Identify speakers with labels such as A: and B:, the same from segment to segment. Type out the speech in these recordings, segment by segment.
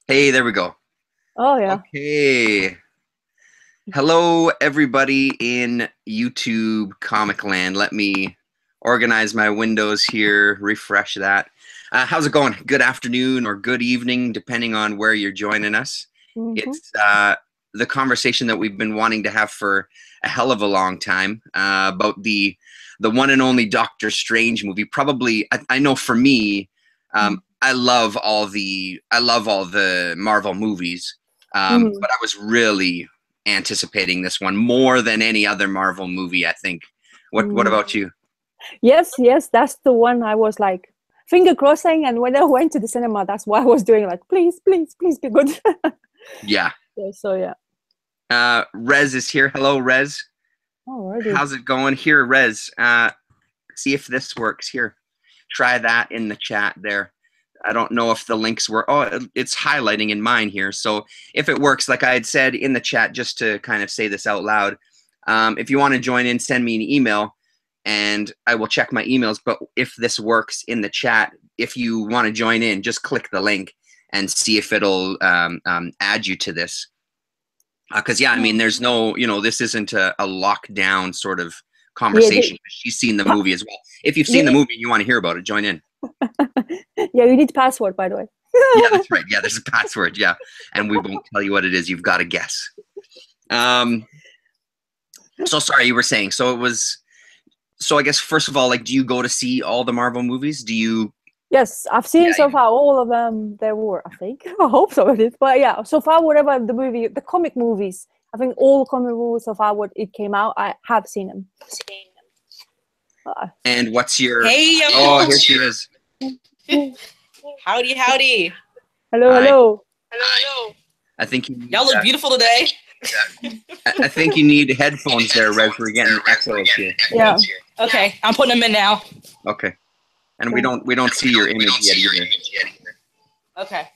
A: Hey, there we go.
B: Oh yeah.
A: Okay. Hello, everybody in YouTube Comic Land. Let me organize my windows here, refresh that. How's it going? Good afternoon or good evening, depending on where you're joining us.
B: Hmm.
A: It's the conversation that we've been wanting to have for a hell of a long time about the one and only Doctor Strange movie. Probably, I know for me, I love all the Marvel movies,
B: Hmm.
A: but I was really anticipating this one more than any other Marvel movie, I think. What
B: Hmm.
A: about you?
B: Yes, yes, that's the one I was like finger crossing, and when I went to the cinema, that's what I was doing. Like, please, please, please be good.
A: Yeah.
B: So yeah.
A: Rez is here. Hello, Rez.
B: Alrighty.
A: How's it going? Here, Rez. See if this works. Here, try that in the chat there. I don't know if the links were. Oh, it's highlighting in mine here. So if it works, like I had said in the chat, just to kind of say this out loud, if you want to join in, send me an email, and I will check my emails. But if this works in the chat, if you want to join in, just click the link and see if it'll add you to this. Because yeah, I mean,
B: Oh.
A: there's no, this isn't a lockdown sort of
B: Yeah,
A: conversation. She's seen the movie as well. If you've
B: you
A: seen the
B: need,
A: movie and you want to hear about it, join in.
B: yeah, you need password, by the way.
A: Yeah, that's right. Yeah, there's a password. Yeah, and we won't tell you what it is. You've got to guess. Um, so sorry, you were saying. So it was. So I guess first of all, like, do you go to see all the Marvel movies? Do you?
B: Yes, I've
A: Yeah,
B: seen
A: you
B: so
A: do.
B: far all of them. There were, I think. I hope so it is. But yeah, so far whatever the comic movies, I think all comic movies so far what it came out, I have seen them. Uh,
A: And what's your?
C: Hey
A: Oh, here
C: y'all!
A: she is.
C: Howdy, howdy!
B: Hello,
A: Hi.
B: hello.
A: I think you need.
C: Y'all look beautiful today.
A: I think you need headphones there, Rez. We're getting echoes here.
B: Yeah.
C: Okay, I'm putting them in now.
A: Okay. And we
B: Okay.
A: don't see your image yet either.
C: Okay.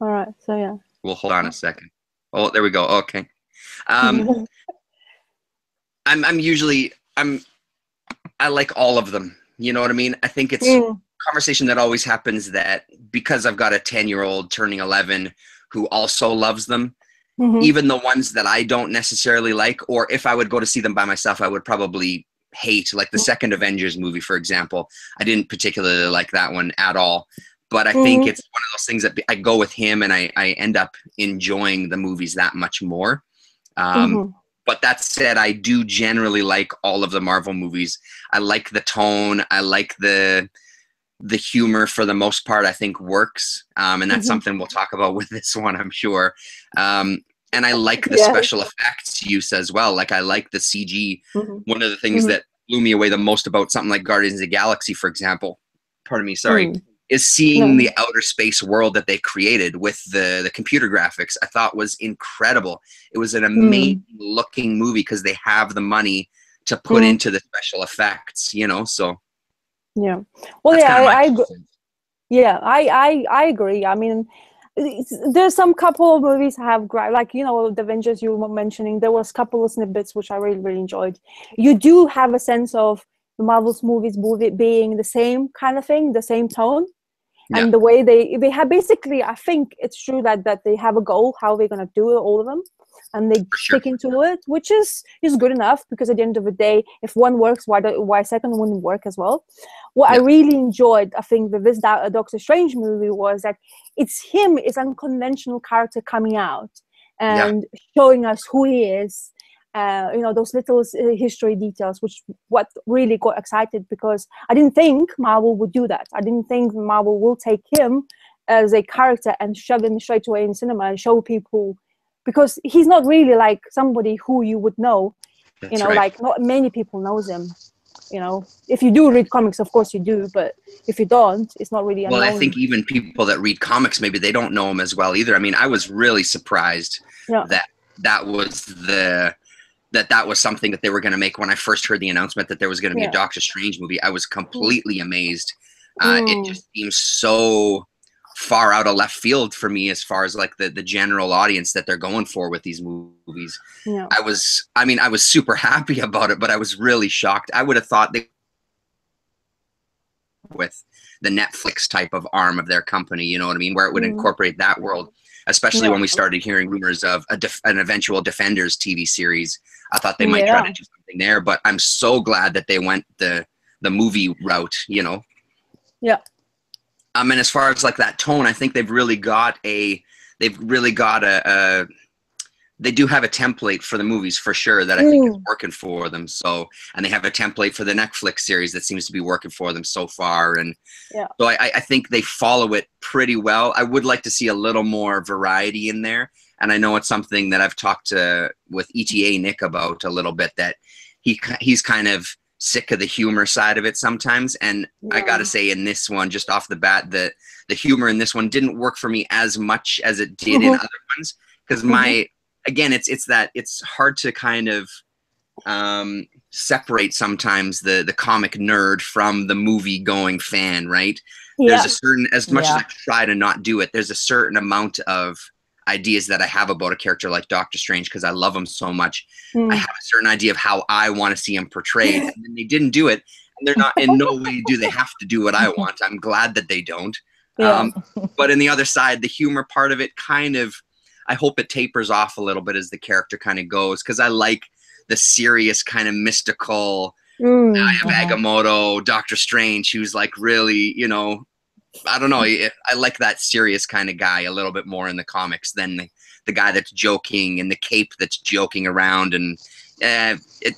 B: All right. So yeah.
A: We'll hold on a second. Oh, there we go. Okay. Um, I'm usually I like all of them. You know what I mean? I think it's a
B: Mm,
A: conversation that always happens that because I've got a 10-year-old turning 11 who also loves them,
B: hmm.
A: even the ones that I don't necessarily like, or if I would go to see them by myself, I would probably hate, like the second Avengers movie, for example. I didn't particularly like that one at all. But I think
B: Hmm.
A: it's one of those things that I go with him and I end up enjoying the movies that much more. Um,
B: Hmm.
A: but that said, I do generally like all of the Marvel movies. I like the tone. I like the humor for the most part. I think works, and that's
B: Hmm.
A: something we'll talk about with this one, I'm sure. And I like the
B: Yeah.
A: special effects use as well. Like I like the CG.
B: Hmm.
A: One of the things
B: Hmm.
A: that blew me away the most about something like Guardians of the Galaxy, for example, pardon me, sorry,
B: Mm.
A: is seeing the
B: No.
A: outer space world that they created with the computer graphics. I thought was incredible. It was an amazing
B: Mm.
A: looking movie because they have the money to put
B: Mm.
A: into the special effects, you know. So
B: Yeah. Well,
A: that's
B: yeah.
A: kind of my
B: I
A: 2 cents.
B: yeah. I agree. I mean, there's some couple of movies I have like the Avengers you were mentioning. There was a couple of snippets which I really enjoyed. You do have a sense of the Marvel's movies being the same kind of thing, the same tone.
A: Yeah,
B: And the way they have basically, I think it's true that they have a goal how they're going to do it, all of them, and they
A: for sure.
B: stick into it, which is good enough, because at the end of the day, if one works, why second wouldn't work as well. What I
A: Yeah,
B: really enjoyed, I think, with this Doctor Strange movie was that it's unconventional character coming out
A: yeah,
B: and showing us who he is. Those little history details, which what really got excited, because I didn't think Marvel would do that. I didn't think Marvel will take him as a character and shove him straight away in cinema and show people, because he's not really like somebody who you would know.
A: that's right.
B: Like not many people knows him. If you do read comics, of course you do, but if you don't, it's not really
A: Well, I think
B: unknown.
A: even people that read comics, maybe they don't know him as well either. I mean, I was really surprised
B: Yeah.
A: that that was that was something that they were going to make when I first heard the announcement that there was going to be a
B: Yeah.
A: Doctor Strange movie. I was
B: Mm.
A: completely amazed. It
B: Mm.
A: just seems so far out of left field for me as far as like the general audience that they're going for with these movies.
B: Yeah.
A: I was super happy about it, but I was really shocked. I would have thought they with Netflix type of arm of their company. You know what I mean? Where it would incorporate that world. Especially when we started hearing rumors of an eventual Defenders TV series. I thought they might try to do something there, but I'm so glad that they went the movie route, you know?
B: Yeah.
A: And as far as like that tone, I think they do have a template for the movies for sure that I think is working for them. So, and they have a template for the Netflix series that seems to be working for them so far. And so I think they follow it pretty well. I would like to see a little more variety in there. And I know it's something that I've talked with ETA Nick about a little bit, that he's kind of sick of the humor side of it sometimes. And I got to say, in this one, just off the bat, the humor in this one didn't work for me as much as it did in other ones. Because again, it's hard to kind of separate sometimes the comic nerd from the movie going fan, right? There's a certain, as much as I try to not do it, there's a certain amount of ideas that I have about a character like Doctor Strange, because I love him so much. I have a certain idea of how I want to see him portrayed, and then they didn't do it, and they're not, in no way do they have to do what I want. I'm glad that they don't. But in the other side, the humor part of it kind of, I hope it tapers off a little bit as the character kind of goes, because I like the serious kind of mystical Eye of Agamotto, Doctor Strange, who's like really, you know, I don't know, I like that serious kind of guy a little bit more in the comics than the guy that's joking and the cape that's joking around, and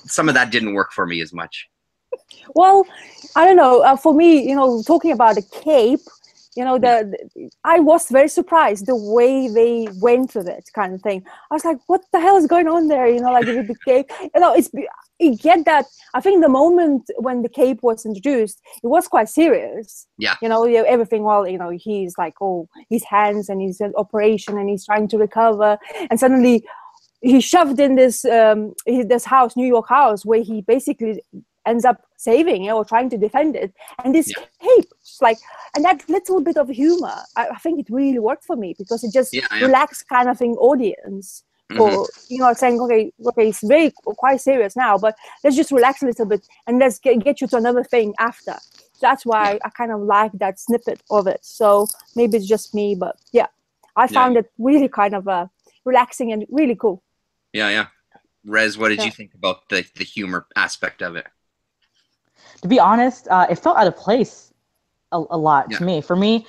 A: some of that didn't work for me as much.
B: Well, I don't know, for me, you know, talking about the cape, you know, I was very surprised the way they went with it, kind of thing. I was like, what the hell is going on there? You know, like with the cape, you know, you get that. I think the moment when the cape was introduced, it was quite serious.
A: Yeah.
B: You know, everything, well, you know, he's like, oh, his hands and his operation and he's trying to recover. And suddenly he's shoved in this house, New York house, where he basically ends up saving, you know, or trying to defend it. And this cape, like, and that little bit of humor, I think it really worked for me, because it just relaxed kind of thing audience for, you know, saying, okay, it's quite serious now, but let's just relax a little bit and let's get you to another thing after. So that's why I kind of like that snippet of it. So maybe it's just me, but I found it really kind of relaxing and really cool.
A: Yeah. Rez, what did you think about the humor aspect of it?
D: To be honest, it felt out of place a lot to me. For me,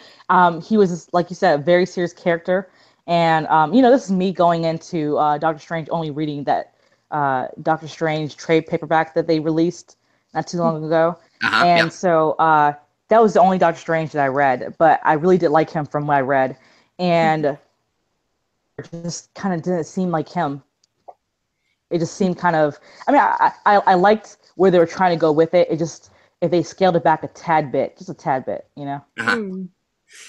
D: he was, like you said, a very serious character. And, you know, this is me going into Doctor Strange, only reading that Doctor Strange trade paperback that they released not too long ago. So that was the only Doctor Strange that I read. But I really did like him from what I read. And it just kind of didn't seem like him. It just seemed kind of, I mean, I liked where they were trying to go with it. It just, if they scaled it back a tad bit, just a tad bit, you know?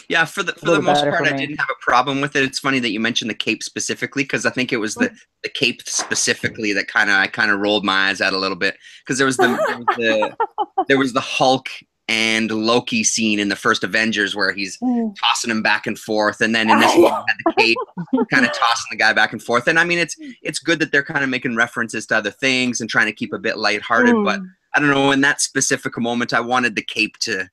A: Yeah, for the most part, I didn't have a problem with it. It's funny that you mentioned the cape specifically, because I think it was the cape specifically that I kind of rolled my eyes at a little bit, because there was the Hulk and Loki scene in the first Avengers where he's tossing him back and forth, and then in this one had the cape kind of tossing the guy back and forth. And I mean, it's good that they're kind of making references to other things and trying to keep a bit lighthearted, but I don't know, in that specific moment, I wanted the cape to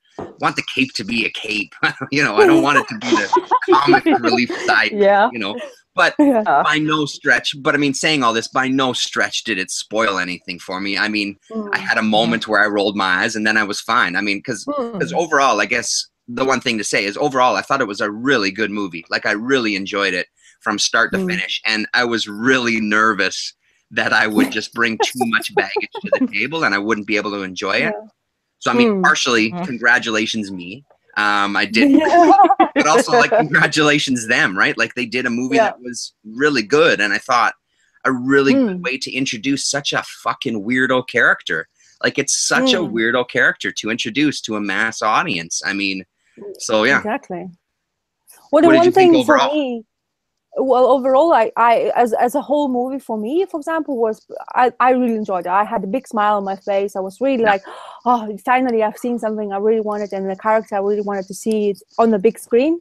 A: be a cape. You know, I don't want it to be the comic relief side, you know. But by no stretch, but I mean, saying all this, by no stretch did it spoil anything for me. I mean, I had a moment where I rolled my eyes and then I was fine. I mean, because overall, I guess the one thing to say is overall, I thought it was a really good movie. Like, I really enjoyed it from start to finish. And I was really nervous that I would just bring too much baggage to the table and I wouldn't be able to enjoy it. So, I mean, partially, congratulations me. I did, but also like congratulations them, right? Like, they did a movie that was really good, and I thought a really good way to introduce such a fucking weirdo character. Like, it's such a weirdo character to introduce to a mass audience. I mean, so yeah.
B: Exactly. Well, the one thing for me, well, overall, I as a whole movie for me, for example, was I really enjoyed it. I had a big smile on my face. I was really like, oh, finally I've seen something I really wanted, and the character I really wanted to see it on the big screen,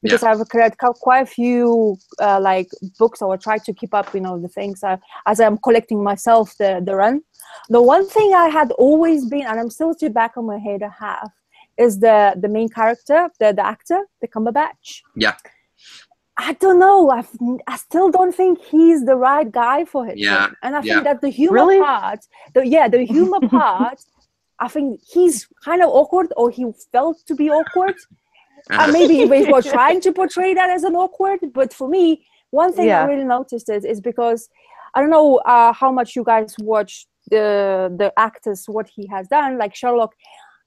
B: because I've read quite a few like books, or I try to keep up, you know, the things as I'm collecting myself the run. The one thing I had always been, and I'm still to back on my head, I have, is the main character, the actor, the Cumberbatch.
A: Yeah.
B: I don't know. I still don't think he's the right guy for it.
A: Yeah.
B: And I
A: Yeah.
B: think that the humor
D: Really?
B: part, the humor part, I think he's kind of awkward, or he felt to be awkward. Maybe he was trying to portray that as an awkward, but for me, one thing I really noticed is because I don't know how much you guys watch the actors, what he has done, like Sherlock.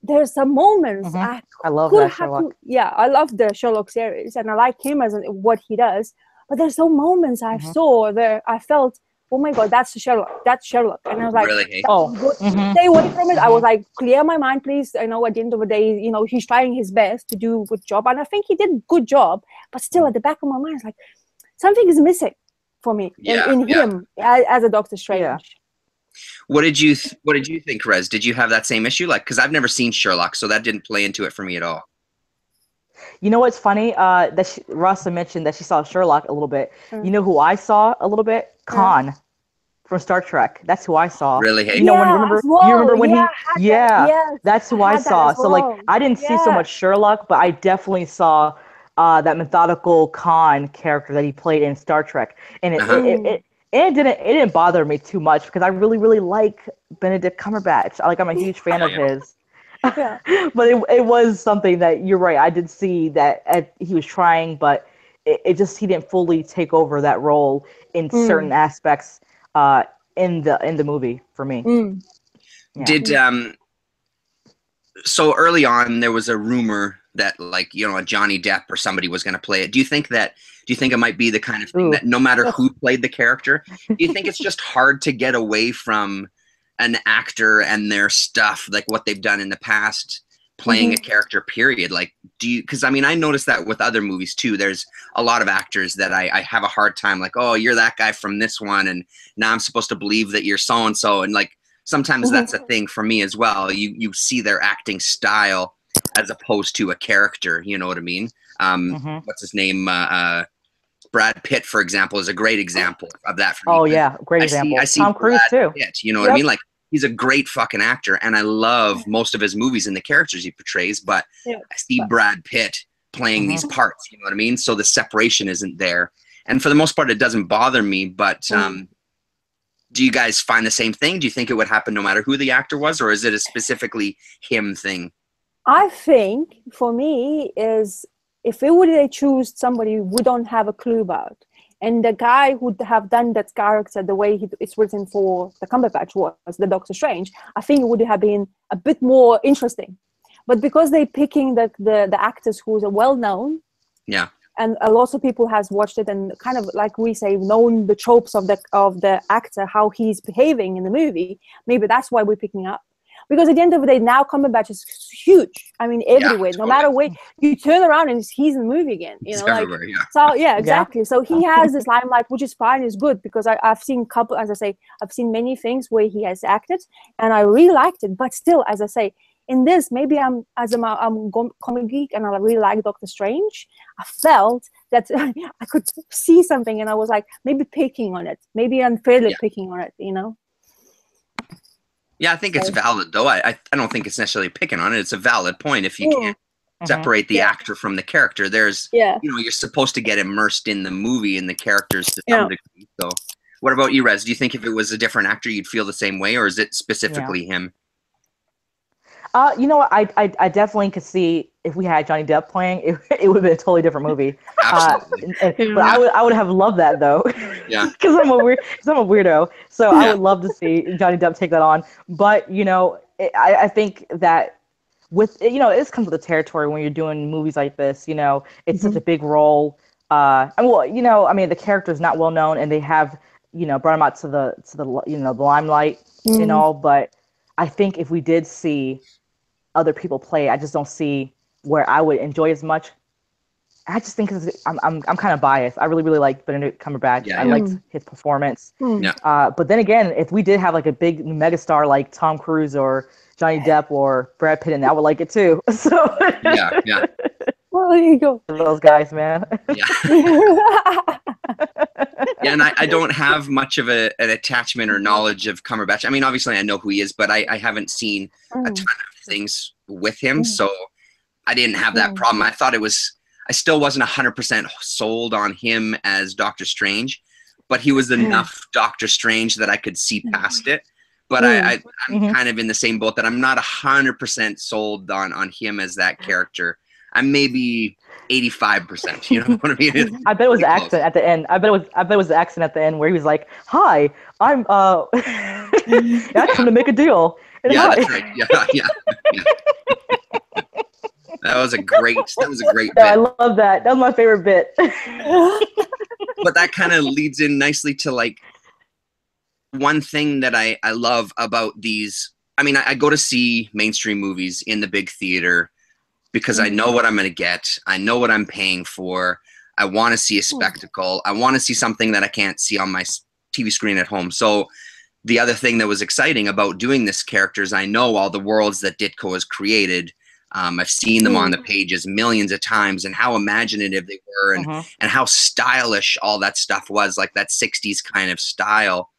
B: There's some moments
D: I love that Sherlock.
B: I love the Sherlock series, and I like him as what he does. But there's some moments I saw where I felt, oh my God, that's Sherlock. That's Sherlock. And I was like,
A: really?
B: Stay away from it. I was like, clear my mind, please. I know at the end of the day, you know, he's trying his best to do a good job. And I think he did a good job. But still, at the back of my mind, it's like, something is missing for me in him as a Doctor Strange.
D: Yeah.
A: What did you think, Rez? Did you have that same issue? Like, because I've never seen Sherlock, so that didn't play into it for me at all.
D: You know what's funny? Rasa mentioned that she saw Sherlock a little bit. You know who I saw a little bit? Khan from Star Trek. That's who I saw.
A: Really? Hey?
D: You know, you remember when that's who I saw. So like, I didn't see so much Sherlock, but I definitely saw that methodical Khan character that he played in Star Trek, and it didn't bother me too much because I really like Benedict Cumberbatch. I'm a huge fan of his.
B: Yeah.
D: But it was something that, you're right, I did see that he was trying, but it just, he didn't fully take over that role in certain aspects in the movie for me. Yeah.
A: Did so early on there was a rumor that, like, you know, a Johnny Depp or somebody was going to play it. Do you think it might be the kind of thing that no matter who played the character, do you think it's just hard to get away from an actor and their stuff, like what they've done in the past, playing a character, period? Like, because I mean, I noticed that with other movies too. There's a lot of actors that I have a hard time, like, oh, you're that guy from this one, and now I'm supposed to believe that you're so-and-so. And like, sometimes that's a thing for me as well. You see their acting style as opposed to a character, you know what I mean? What's his name? Brad Pitt, for example, is a great example of that for me.
D: Oh yeah, great example.
A: I see
D: Tom Cruise too.
A: Pitt, you know what I mean? Like, he's a great fucking actor, and I love most of his movies and the characters he portrays, but I see Brad Pitt playing these parts, you know what I mean? So the separation isn't there. And for the most part, it doesn't bother me, but do you guys find the same thing? Do you think it would happen no matter who the actor was, or is it a specifically him thing? I
B: think, for me, is if they choose somebody we don't have a clue about, and the guy who would have done that character the way it's written for the Cumberbatch was the Doctor Strange, I think it would have been a bit more interesting. But because they're picking the actors who are well known, and a lot of people has watched it and kind of, like we say, known the tropes of the actor, how he's behaving in the movie, maybe that's why we're picking up. Because at the end of the day, now Cumberbatch is huge. I mean, everywhere. No matter where you turn around, and he's in the movie again. You know,
A: everywhere,
B: So yeah, exactly. So he has this limelight, which is fine, is good, because I've seen I've seen many things where he has acted, and I really liked it. But still, as I say, in this, maybe I'm comic geek, and I really like Doctor Strange. I felt that I could see something, and I was like, maybe picking on it, maybe unfairly picking on it, you know.
A: Yeah, I think it's valid, though. I don't think it's necessarily picking on it. It's a valid point. If you can't separate the actor from the character, there's, you know, you're supposed to get immersed in the movie and the characters to some degree. So what about you, Rez? Do you think if it was a different actor, you'd feel the same way, or is it specifically him?
D: You know what? I definitely could see if we had Johnny Depp playing, it would have been a totally different movie.
A: Absolutely.
D: But I would have loved that, though.
A: Yeah.
D: Because I'm a weirdo. So I would love to see Johnny Depp take that on. But, you know, I think that with, you know, it comes with the territory when you're doing movies like this. You know, it's such a big role. And well, you know, I mean, the character is not well known, and they have, you know, brought him out to the you know, the limelight and all. But I think if we did see other people play, I just don't see where I would enjoy as much. I just think I'm kind of biased. I really like Benedict Cumberbatch.
A: Yeah.
D: I liked his performance.
A: Yeah.
D: But then again, if we did have like a big megastar like Tom Cruise or Johnny Depp or Brad Pitt, and I would like it too. So
A: yeah.
B: Well, there you go.
D: Those guys, man.
A: Yeah. Yeah, and I don't have much of an attachment or knowledge of Cumberbatch. I mean, obviously I know who he is, but I haven't seen a ton of things with him. So I didn't have that problem. I thought I still wasn't 100% sold on him as Doctor Strange, but he was enough Doctor Strange that I could see past it. But I'm kind of in the same boat that I'm not 100% sold on him as that character. I'm maybe 85%. You know what I mean?
D: I bet it was the accent at the end. I bet it was the accent at the end where he was like, "Hi, I'm I come to make a deal." And
A: yeah,
D: hi.
A: that's right. Yeah. That was a great bit.
D: I love that. That was my favorite bit.
A: But that kind of leads in nicely to like one thing that I love about these. I mean, I go to see mainstream movies in the big theater because I know what I'm going to get. I know what I'm paying for. I want to see a spectacle. I want to see something that I can't see on my TV screen at home. So the other thing that was exciting about doing this character is I know all the worlds that Ditko has created. I've seen them on the pages millions of times, and how imaginative they were, and how stylish all that stuff was, like that 60s kind of style.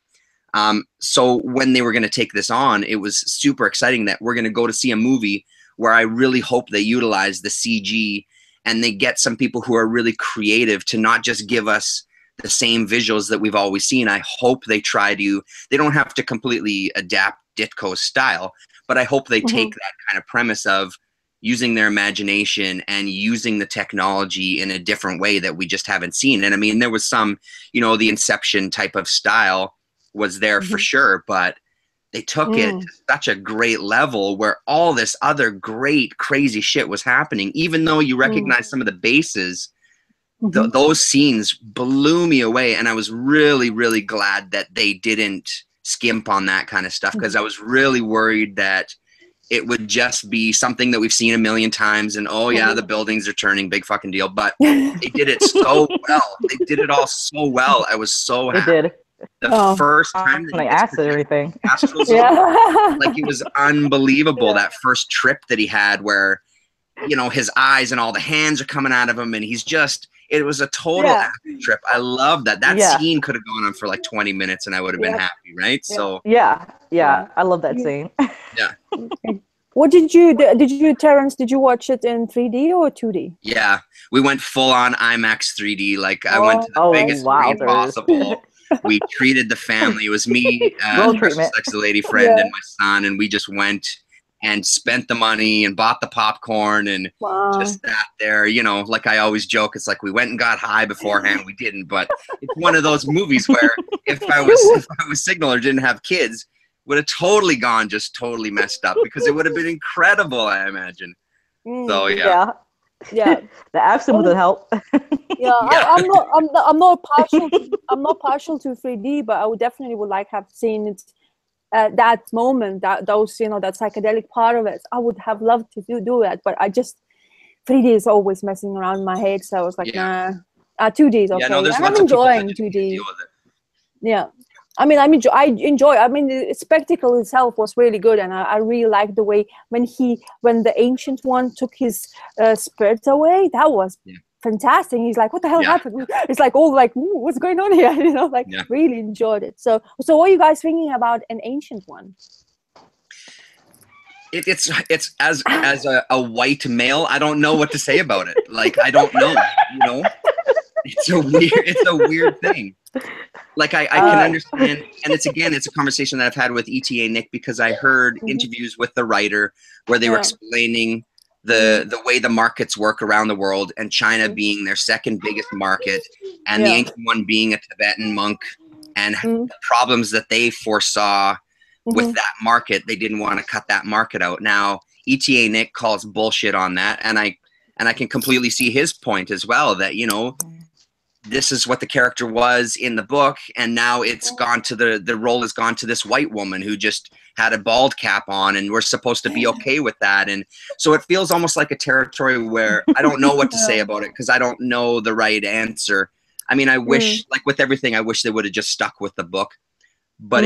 A: So when they were going to take this on, it was super exciting that we're going to go to see a movie where I really hope they utilize the CG and they get some people who are really creative to not just give us the same visuals that we've always seen. I hope they they don't have to completely adapt Ditko's style, but I hope they take that kind of premise of using their imagination and using the technology in a different way that we just haven't seen. And I mean, there was some, the Inception type of style was there for sure, but they took it to such a great level where all this other great, crazy shit was happening. Even though you recognize some of the bases, those scenes blew me away. And I was really, really glad that they didn't skimp on that kind of stuff, because I was really worried that it would just be something that we've seen a million times and, oh yeah, the buildings are turning, big fucking deal. But they did it so well. They did it all so well. I was so happy.
D: They did.
A: The first time that
D: like acid or anything.
A: Like it was unbelievable. That first trip that he had where, his eyes and all the hands are coming out of him and he's just, it was a total acid trip. I love that. That scene could have gone on for like 20 minutes and I would have been happy, right? So
D: yeah. I love that scene.
A: Yeah.
B: What did you, Terrence, did you watch it in 3D or 2D?
A: Yeah, we went full on IMAX 3D. Like I went to the biggest screen possible. We treated the family. It was me, sexy lady friend, and my son, and we just went and spent the money and bought the popcorn and just sat there. Like I always joke, it's like we went and got high beforehand. We didn't, but it's one of those movies where if I was single or didn't have kids, would have totally totally messed up, because it would have been incredible, I imagine. So yeah.
B: The
D: absinthe would help.
B: I'm not partial to 3D, but I would definitely have seen it at that moment, that psychedelic part of it. I would have loved to do that, but 3D is always messing around in my head, so I was like, nah. 2D is okay. And I'm enjoying 2D. Yeah. I mean, I enjoy. I mean, the spectacle itself was really good, and I really liked the way when the Ancient One took his spirit away. That was fantastic. He's like, "What the hell happened?" It's like all like, "Ooh, what's going on here?" Really enjoyed it. So what are you guys thinking about an Ancient One?
A: It's as a white male, I don't know what to say about it. Like I don't know. It's a weird thing. Like I can understand, and it's a conversation that I've had with ETA Nick, because I heard interviews with the writer where they were explaining the way the markets work around the world, and China being their second biggest market, and the Ancient One being a Tibetan monk, and the problems that they foresaw with that market. They didn't want to cut that market out. Now ETA Nick calls bullshit on that, and I can completely see his point as well, that this is what the character was in the book, and now it's gone to the role has gone to this white woman who just had a bald cap on, and we're supposed to be okay with that. And so it feels almost like a territory where I don't know what to say about it, because I don't know the right answer. I mean, I wish, like with everything, I wish they would have just stuck with the book. But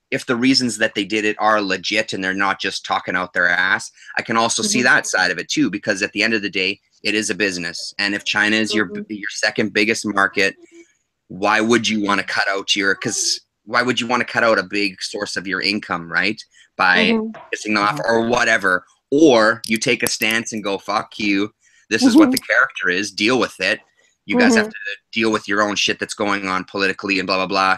A: if the reasons that they did it are legit and they're not just talking out their ass, I can also see that side of it too, because at the end of the day, it is a business. And if China is your second biggest market, why would you want to cut out why would you want to cut out a big source of your income, right? By pissing them off or whatever. or you take a stance and go, fuck you. This is what the character is. Deal with it. You guys have to deal with your own shit that's going on politically and blah, blah, blah.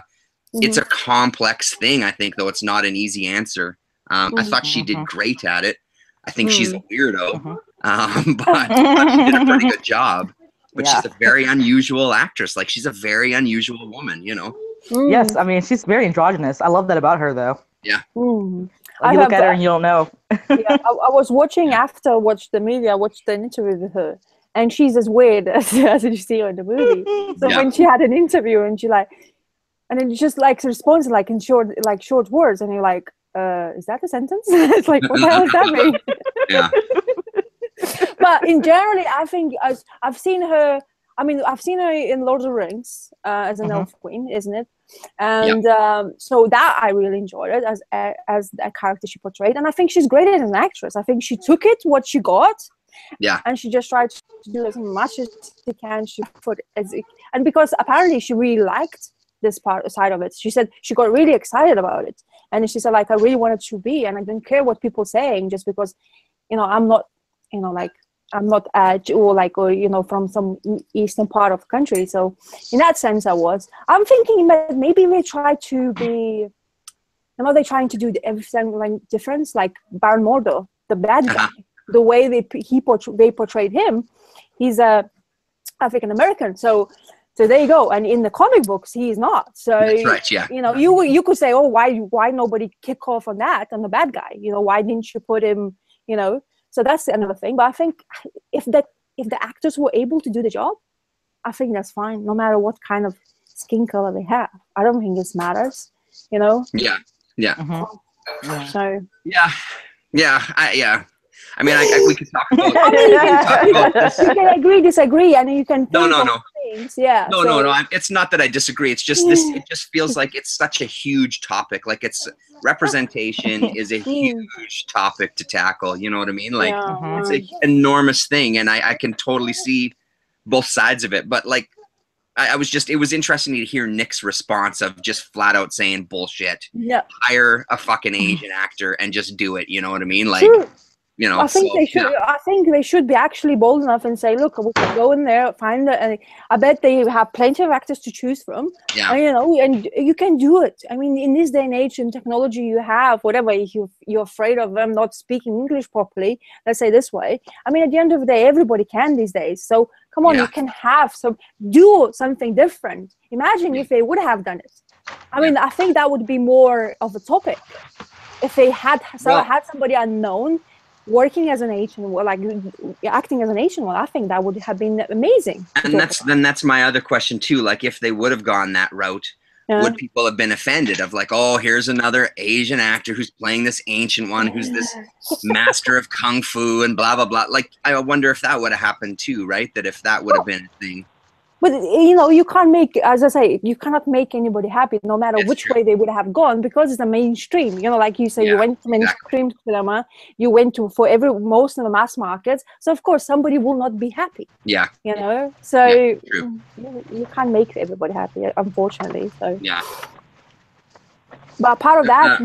A: It's a complex thing, I think, though. It's not an easy answer. I thought she did great at it. I think she's a weirdo, but she did a pretty good job. But she's a very unusual actress. Like, she's a very unusual woman, you know?
D: Yes, I mean, she's very androgynous. I love that about her, though.
A: Yeah.
D: Like, you look at her and you don't know.
B: I was watching after I watched the movie. I watched an interview with her, and she's as weird as you see her in the movie. So when she had an interview, and she like, and then just like responds like in short words, and you're like, is that a sentence? It's like, what the hell does that mean?
A: Yeah.
B: But in generally, I think I've seen her. I mean, I've seen her in Lord of the Rings as an elf queen, isn't it? And so that I really enjoyed it as a character she portrayed, and I think she's great as an actress. I think she took it what she got, and she just tried to do as much as she can. She put and because apparently she really liked this side of it. She said she got really excited about it, and she said like I really wanted to be, and I didn't care what people saying, just because, you know, I'm not, you know, like. I'm not or you know, from some eastern part of the country. So in that sense, I'm thinking that maybe they try to be, you know, they're trying to do everything like different, like Baron Mordo, the bad guy. The way they portrayed him, he's a African American. So there you go. And in the comic books, he's not. So
A: that's right, yeah.
B: You know, you could say, oh, why nobody kick off on that on the bad guy? You know, why didn't you put him? You know. So that's another thing. But I think if the actors were able to do the job, I think that's fine, no matter what kind of skin color they have. I don't think this matters, you know?
A: Yeah.
B: So.
A: Yeah. I mean, we could talk about.
B: You can agree, disagree, and you can.
A: No.
B: Things. Yeah.
A: No. It's not that I disagree. It's just this. It just feels like it's such a huge topic. Like representation is a huge topic to tackle. You know what I mean? Like it's an enormous thing, and I can totally see both sides of it. But like, it was interesting to hear Nick's response of just flat out saying bullshit.
B: Yeah.
A: Hire a fucking Asian actor and just do it. You know what I mean? Like. You know,
B: I think they should. I think they should be actually bold enough and say, "Look, we can go in there, find it." And I bet they have plenty of actors to choose from.
A: Yeah.
B: And, you know, and you can do it. I mean, in this day and age, and technology you have, whatever, if you're afraid of them not speaking English properly, let's say this way. I mean, at the end of the day, everybody can these days. So come on, you can do something different. Imagine if they would have done it. I mean, I think that would be more of a topic if they had somebody unknown working as an Asian, like acting as an Asian. Well, I think that would have been amazing.
A: And that's my other question too. Like, if they would have gone that route, would people have been offended of like, oh, here's another Asian actor who's playing this ancient one, who's this master of kung fu and blah blah blah. Like, I wonder if that would have happened too, right? That if that would have been a thing.
B: But, you know, you can't make, as I say, you cannot make anybody happy, no matter which way they would have gone, because it's the mainstream. You know, like you say, you went to mainstream cinema, you went to most of the mass markets. So, of course, somebody will not be happy. Yeah. You know, so you can't make everybody happy, unfortunately. So.
A: Yeah.
B: But part of that,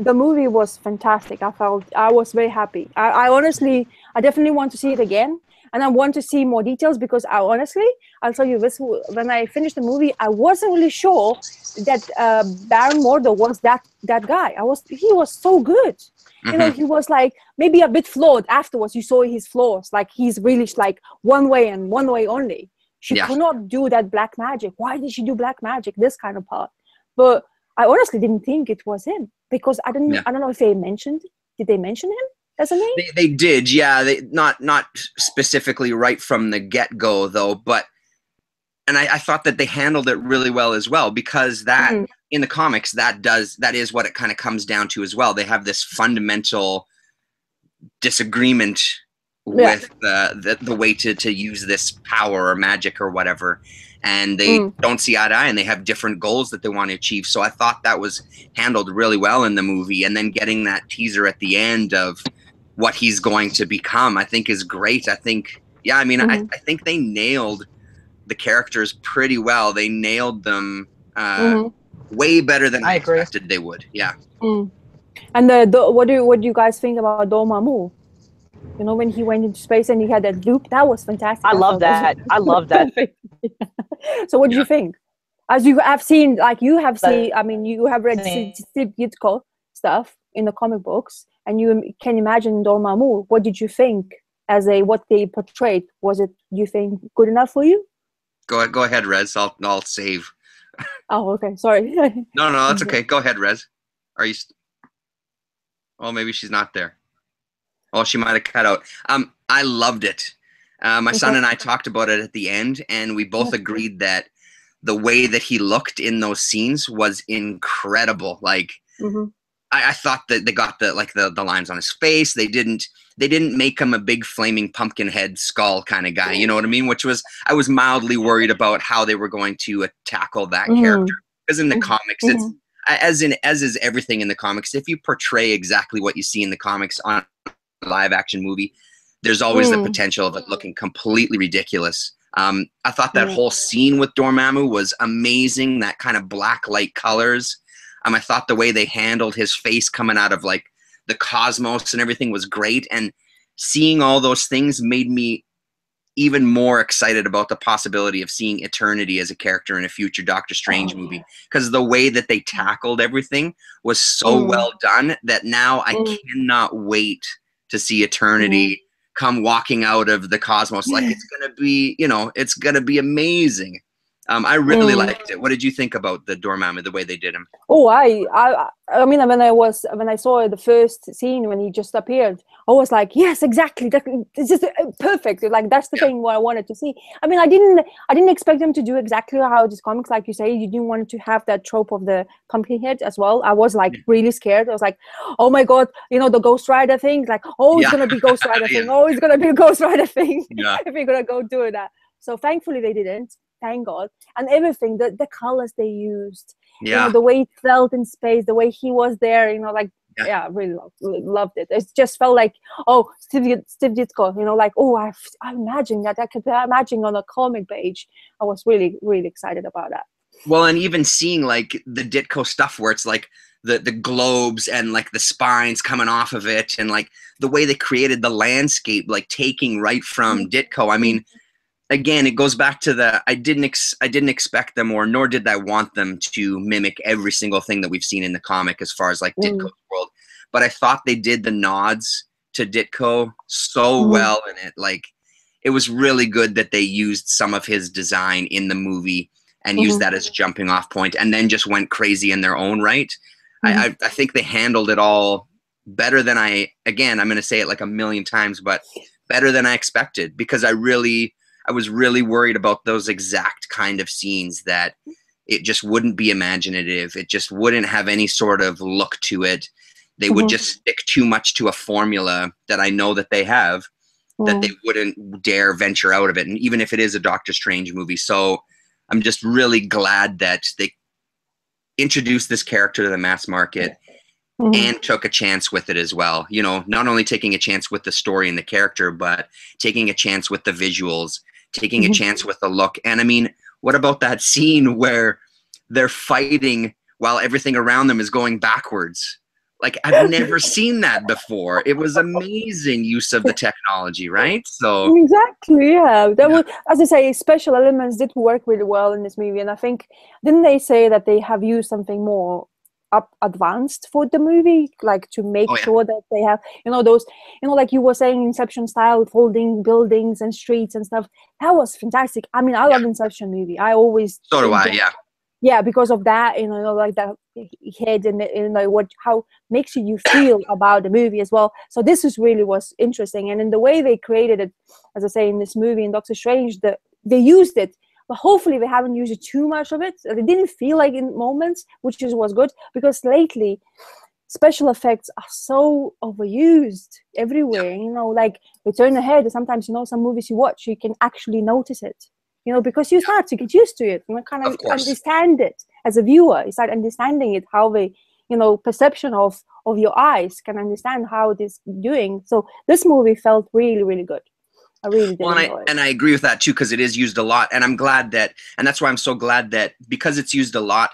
B: the movie was fantastic. I was very happy. I honestly, I definitely want to see it again. And I want to see more details, because I'll tell you this, when I finished the movie, I wasn't really sure that Baron Mordo was that guy. He was so good. You know, he was like maybe a bit flawed afterwards. You saw his flaws, like he's really like one way and one way only. She could not do that black magic. Why did she do black magic? This kind of part. But I honestly didn't think it was him, because I don't know if they mentioned. Did they mention him?
A: They did, yeah. They not specifically right from the get-go though, but I thought that they handled it really well as well, because that in the comics that is what it kind of comes down to as well. They have this fundamental disagreement with the way to use this power or magic or whatever, and they don't see eye to eye, and they have different goals that they want to achieve. So I thought that was handled really well in the movie, and then getting that teaser at the end of what he's going to become, I think is great. I think, I mean, I think they nailed the characters pretty well. They nailed them way better than I expected they would. Yeah.
B: And what do you guys think about Dormammu? You know, when he went into space and he had that loop, that was fantastic.
D: I love that. I love that.
B: So what do you think? As you have seen, like you have seen, I mean, you have read Steve Ditko stuff in the comic books, and you can imagine Dormammu. What did you think as what they portrayed? Was it, you think, good enough for you?
A: Go ahead, Rez. I'll save.
B: Oh, okay. Sorry.
A: No, that's okay. Go ahead, Rez. Are you? Oh, maybe she's not there. Oh, she might have cut out. I loved it. My son and I talked about it at the end, and we both agreed that the way that he looked in those scenes was incredible. Like, I thought that they got the lines on his face. They didn't make him a big flaming pumpkin head skull kind of guy. You know what I mean? I was mildly worried about how they were going to tackle that character, because in the comics, it's as is everything in the comics. If you portray exactly what you see in the comics on a live action movie, there's always the potential of it looking completely ridiculous. I thought that whole scene with Dormammu was amazing. That kind of black light colors. I thought the way they handled his face coming out of like the cosmos and everything was great. And seeing all those things made me even more excited about the possibility of seeing Eternity as a character in a future Doctor Strange movie. Because the way that they tackled everything was so well done that now I cannot wait to see Eternity come walking out of the cosmos. Like, it's gonna be, it's gonna be amazing. I really liked it. What did you think about the Dormammu, the way they did him?
B: Oh, I mean, when I saw the first scene when he just appeared, I was like, yes, exactly. This is perfect. Like, that's the thing what I wanted to see. I mean, I didn't expect them to do exactly how this comics, like you say, you didn't want to have that trope of the pumpkin head as well. I was like really scared. I was like, oh my God, the Ghost Rider thing. Like, oh, it's gonna be Ghost Rider thing. Oh, it's gonna be a Ghost Rider thing. If you're gonna go do that. So thankfully they didn't. Thank God. And everything, the colors they used, the way it felt in space, the way he was there, I really loved it. It just felt like, oh, Steve Ditko, like, oh, I imagine that. I could imagine on a comic page. I was really, really excited about that.
A: Well, and even seeing like the Ditko stuff where it's like the globes and like the spines coming off of it, and like the way they created the landscape, like taking right from Ditko. I mean, again, it goes back to I didn't expect them, or nor did I want them to mimic every single thing that we've seen in the comic as far as like Ditko's world. But I thought they did the nods to Ditko so well in it. Like, it was really good that they used some of his design in the movie and used that as a jumping off point, and then just went crazy in their own right. I think they handled it all better than I'm going to say it like a million times, but better than I expected, because I was really worried about those exact kind of scenes, that it just wouldn't be imaginative. It just wouldn't have any sort of look to it. They would just stick too much to a formula that I know that they have, that they wouldn't dare venture out of it. And even if it is a Doctor Strange movie. So I'm just really glad that they introduced this character to the mass market and took a chance with it as well. Not only taking a chance with the story and the character, but taking a chance with the visuals, taking a chance with the look. And I mean, what about that scene where they're fighting while everything around them is going backwards? Like, I've never seen that before. It was amazing use of the technology, right? So
B: exactly, yeah. That was, as I say, special elements did work really well in this movie. And I think, didn't they say that they have used something more advanced for the movie, like to make sure that they have those, like you were saying, Inception style folding buildings and streets and stuff. That was fantastic. I mean, I love Inception movie. I always because of that, like that head and how makes you feel about the movie as well. So this was interesting, and in the way they created it, as I say, in this movie in Doctor Strange, they used it. But hopefully they haven't used too much of it. They didn't feel like in moments, which was good, because lately special effects are so overused everywhere. Like Return Ahead, sometimes, some movies you watch, you can actually notice it, because you start to get used to it. You kind of understand it as a viewer. You start understanding it, how they, perception of your eyes can understand how it is doing. So this movie felt really, really good. I really did enjoy it.
A: And I agree with that too, because it is used a lot, and I'm glad that, and that's why I'm so glad that because it's used a lot,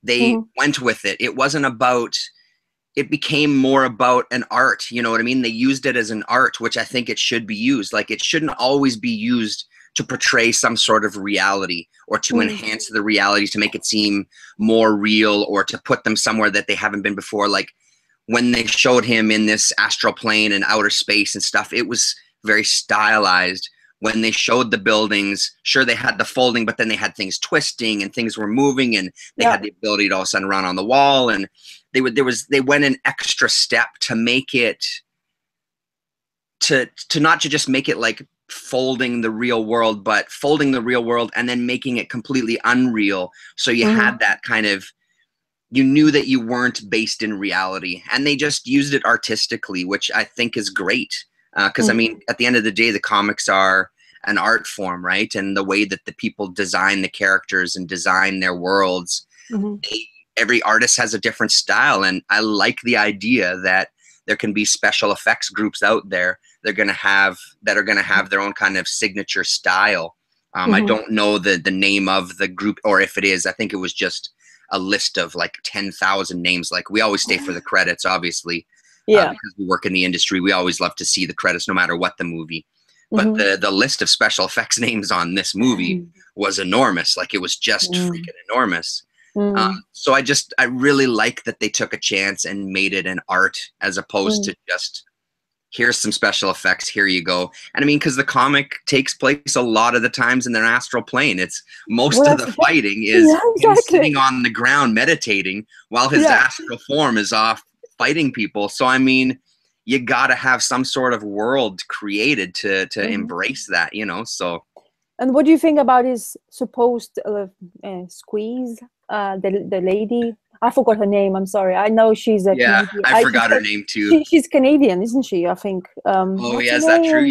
A: they went with it. It wasn't about it became more about an art. You know what I mean? They used it as an art, which I think it should be used. Like, it shouldn't always be used to portray some sort of reality or to enhance the reality, to make it seem more real, or to put them somewhere that they haven't been before. Like, when they showed him in this astral plane and outer space and stuff, it was very stylized. When they showed the buildings, sure, they had the folding, but then they had things twisting and things were moving, and they had the ability to all of a sudden run on the wall. And they went an extra step to make it, to not to just make it like folding the real world, but folding the real world and then making it completely unreal. So you had that kind of, you knew that you weren't based in reality, and they just used it artistically, which I think is great. Because I mean, at the end of the day, the comics are an art form, right? And the way that the people design the characters and design their worlds, every artist has a different style. And I like the idea that there can be special effects groups out there that are going to have their own kind of signature style. I don't know the name of the group, or if it is, I think it was just a list of like 10,000 names. Like, we always stay for the credits, obviously. Because we work in the industry, we always love to see the credits no matter what the movie. But the list of special effects names on this movie was enormous. Like, it was just freaking enormous. So I really like that they took a chance and made it an art, as opposed to just, here's some special effects, here you go. And I mean, because the comic takes place a lot of the times in their astral plane. It's most of the fighting is him sitting on the ground meditating while his astral form is off fighting people. So I mean, you got to have some sort of world created to embrace that, you know. So,
B: and what do you think about his supposed squeeze, the lady? I forgot her name, I'm sorry. I know she's a Canadian.
A: I forgot her name too.
B: She's Canadian, isn't she? I think.
A: Oh yeah, is that true?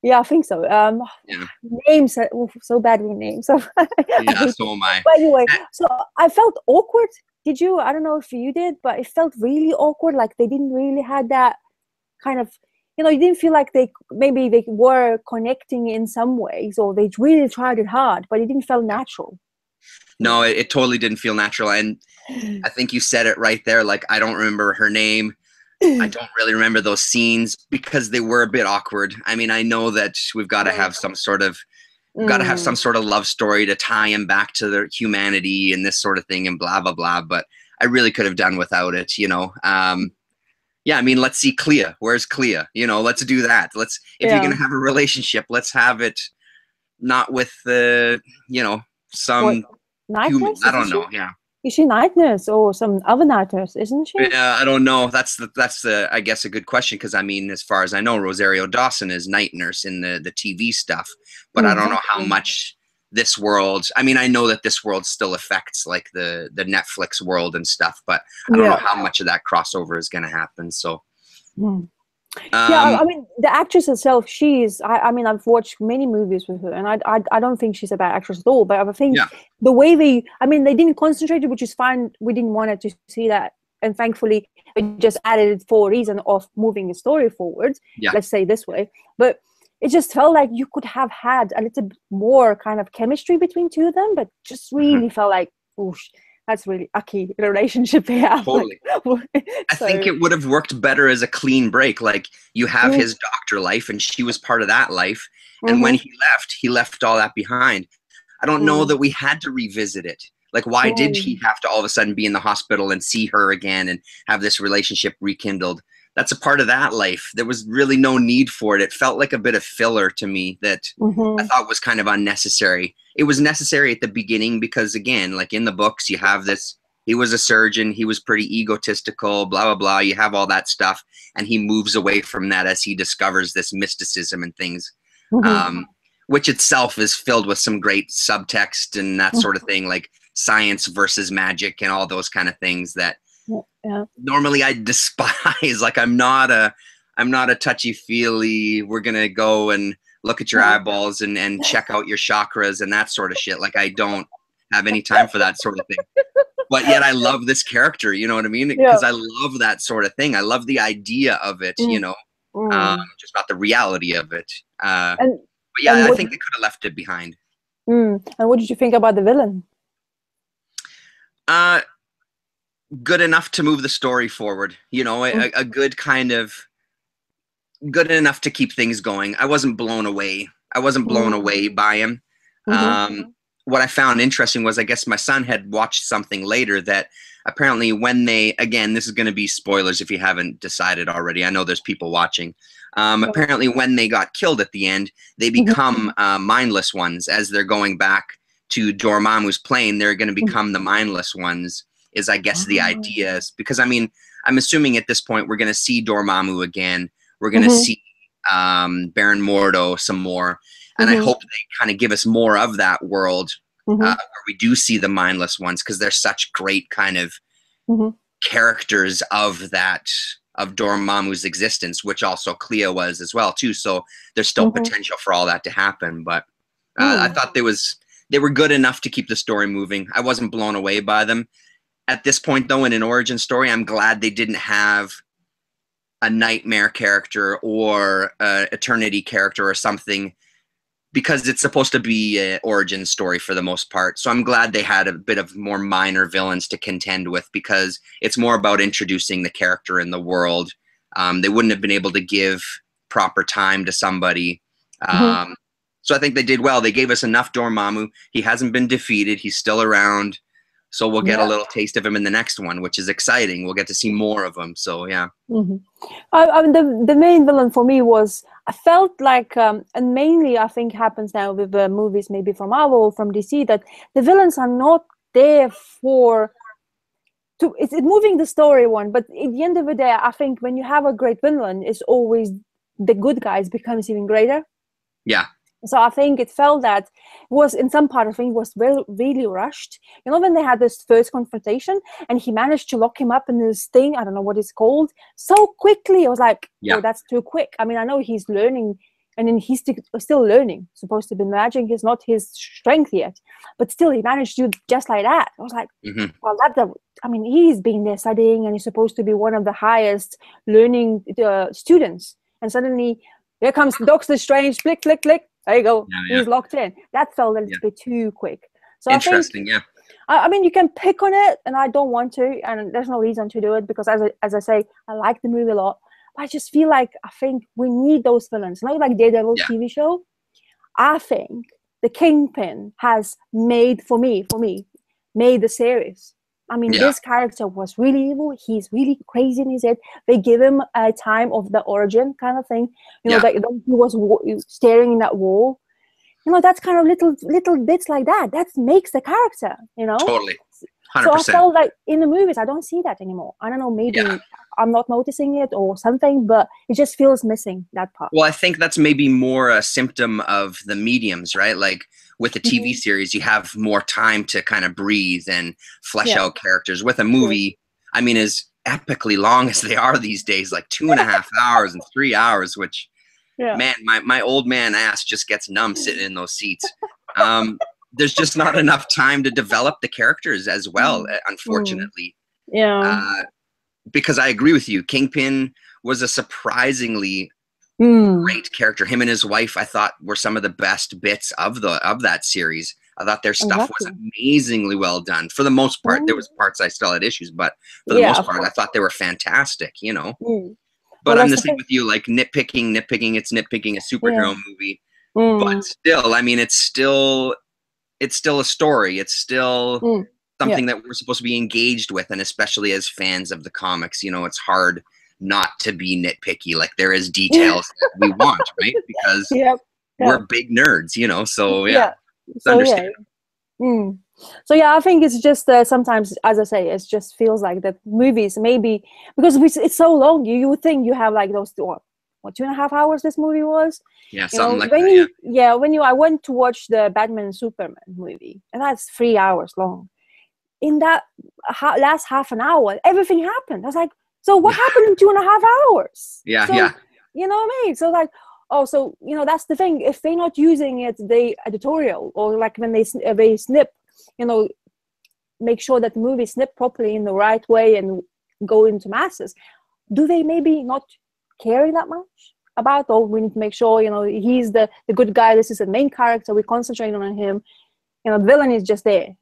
B: Yeah, I think so. Names are so bad with names. So
A: yeah, so am I.
B: But anyway, so I felt awkward. Did you? I don't know if you did, but it felt really awkward. Like, they didn't really had that kind of, you know, you didn't feel like they were connecting in some ways, or they really tried it hard, but it didn't feel natural.
A: No, it totally didn't feel natural. And I think you said it right there. Like, I don't remember her name. I don't really remember those scenes because they were a bit awkward. I mean, I know that we've got to have some sort of love story to tie him back to their humanity and this sort of thing and blah, blah, blah. But I really could have done without it, you know. Yeah, I mean, let's see Clea. Where's Clea? You know, let's do that. If you're going to have a relationship, let's have it not with, you know, some human. I don't know, yeah.
B: Is she night nurse or some other night nurse, isn't she?
A: Yeah, I don't know. That's the I guess, a good question, because I mean, as far as I know, Rosario Dawson is night nurse in the TV stuff, but I don't know how much this world. I mean, I know that this world still affects like the Netflix world and stuff, but I don't know how much of that crossover is going to happen. So.
B: Yeah, I mean, the actress herself, I mean, I've watched many movies with her, and I don't think she's a bad actress at all, but I think the way they didn't concentrate, which is fine. We didn't want to see that, and thankfully we just added it for a reason of moving the story forward, let's say this way. But it just felt like you could have had a little bit more kind of chemistry between two of them, but just really felt like, oosh, that's really a key relationship they have.
A: Totally. I think it would have worked better as a clean break. Like, you have his doctor life, and she was part of that life. And when he left all that behind. I don't know that we had to revisit it. Like, why did he have to all of a sudden be in the hospital and see her again and have this relationship rekindled? That's a part of that life. There was really no need for it. It felt like a bit of filler to me that I thought was kind of unnecessary. It was necessary at the beginning because, again, like in the books, you have this, he was a surgeon, he was pretty egotistical, blah, blah, blah. You have all that stuff, and he moves away from that as he discovers this mysticism and things, which itself is filled with some great subtext and that sort of thing, like science versus magic and all those kind of things that normally I despise. Like, I'm not a touchy-feely, we're gonna go and look at your eyeballs and check out your chakras and that sort of shit. Like, I don't have any time for that sort of thing. But yet I love this character, you know what I mean? Because I love that sort of thing. I love the idea of it, you know, just not the reality of it. But yeah, I think they could have left it behind.
B: And what did you think about the villain?
A: good enough to move the story forward. You know, a good kind of good enough to keep things going. I wasn't blown away. I wasn't blown away by him. What I found interesting was, I guess my son had watched something later that apparently when they, again, this is going to be spoilers if you haven't decided already. I know there's people watching. Apparently when they got killed at the end, they become mindless ones as they're going back to Dormammu's plane. They're going to become the mindless ones is, I guess, the idea. Is, because, I mean, I'm assuming at this point we're going to see Dormammu again. We're going to see Baron Mordo some more. And I hope they kind of give us more of that world where we do see the mindless ones, because they're such great kind of characters of that, of Dormammu's existence, which also Clea was as well too. So there's still potential for all that to happen. But I thought they were good enough to keep the story moving. I wasn't blown away by them. At this point, though, in an origin story, I'm glad they didn't have a nightmare character or an eternity character or something, because it's supposed to be an origin story for the most part. So I'm glad they had a bit of more minor villains to contend with, because it's more about introducing the character in the world. They wouldn't have been able to give proper time to somebody. So I think they did well. They gave us enough Dormammu. He hasn't been defeated. He's still around. So we'll get a little taste of him in the next one, which is exciting. We'll get to see more of him. So, yeah.
B: I mean, the main villain for me was, I felt like, and mainly I think happens now with the movies, maybe from Marvel or from DC, that the villains are not there for, it's moving the story one. But at the end of the day, I think when you have a great villain, it's always the good guys becomes even greater.
A: Yeah.
B: So I think it felt that was, in some part, I think was really rushed. You know, when they had this first confrontation and he managed to lock him up in this thing, I don't know what it's called, so quickly. I was like, oh, that's too quick. I mean, I know he's learning, and then he's still learning. Supposed to be magic is not his strength yet, but still he managed to do just like that. I was like, well, I mean, he's been there studying and he's supposed to be one of the highest learning students. And suddenly, here comes Doctor Strange, flick, flick, flick. There you go. He's locked in. That felt a little bit too quick. So
A: interesting,
B: I mean, you can pick on it, and I don't want to, and there's no reason to do it, because as I say, I like the movie a lot. But I just feel like I think we need those villains. Not like Daredevil TV show. I think the Kingpin has made the series. I mean, this character was really evil. He's really crazy in his head. They give him a time of the origin kind of thing. You know, like he was staring in that wall. You know, that's kind of little bits like that. That makes the character, you know?
A: Totally. 100%.
B: So I felt like in the movies, I don't see that anymore. I don't know, maybe I'm not noticing it or something, but it just feels missing, that part.
A: Well, I think that's maybe more a symptom of the mediums, right? Like with a TV series, you have more time to kind of breathe and flesh out characters. With a movie, I mean, as epically long as they are these days, like 2.5 hours and 3 hours, which, man, my old man ass just gets numb sitting in those seats. There's just not enough time to develop the characters as well, unfortunately. Because I agree with you. Kingpin was a surprisingly great character. Him and his wife, I thought, were some of the best bits of that series. I thought their stuff was amazingly well done. For the most part, there was parts I still had issues, but for the most part, I thought they were fantastic, you know. But I'm the same with you, like nitpicking, it's nitpicking a superhero movie. But still, I mean, it's still a story. It's still something that we're supposed to be engaged with, and especially as fans of the comics, you know, it's hard not to be nitpicky. Like, there is details that we want, right? Because we're big nerds, you know. So it's understandable.
B: So I think it's just sometimes, as I say, it just feels like that movies, maybe because it's so long. You would think you have like those 2.5 hours this movie was.
A: Yeah, something like that.
B: I went to watch the Batman and Superman movie, and that's 3 hours long. In that last half an hour, everything happened. I was like, so what happened in 2.5 hours?
A: You
B: know what I mean? So like, so you know, that's the thing. If they're not using it, the editorial, or like when they snip, you know, make sure that the movie snip properly in the right way and go into masses. Do they maybe not caring that much about? Oh, we need to make sure, you know, he's the good guy. This is the main character. We concentrate on him. You know, the villain is just there.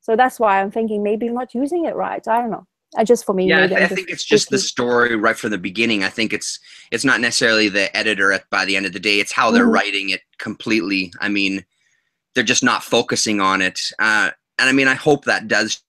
B: So that's why I'm thinking maybe not using it right. I don't know. Just for me.
A: Yeah,
B: maybe
A: I think it's just the story right from the beginning. I think it's not necessarily the editor by the end of the day. It's how they're writing it completely. I mean, they're just not focusing on it. And I mean, I hope that does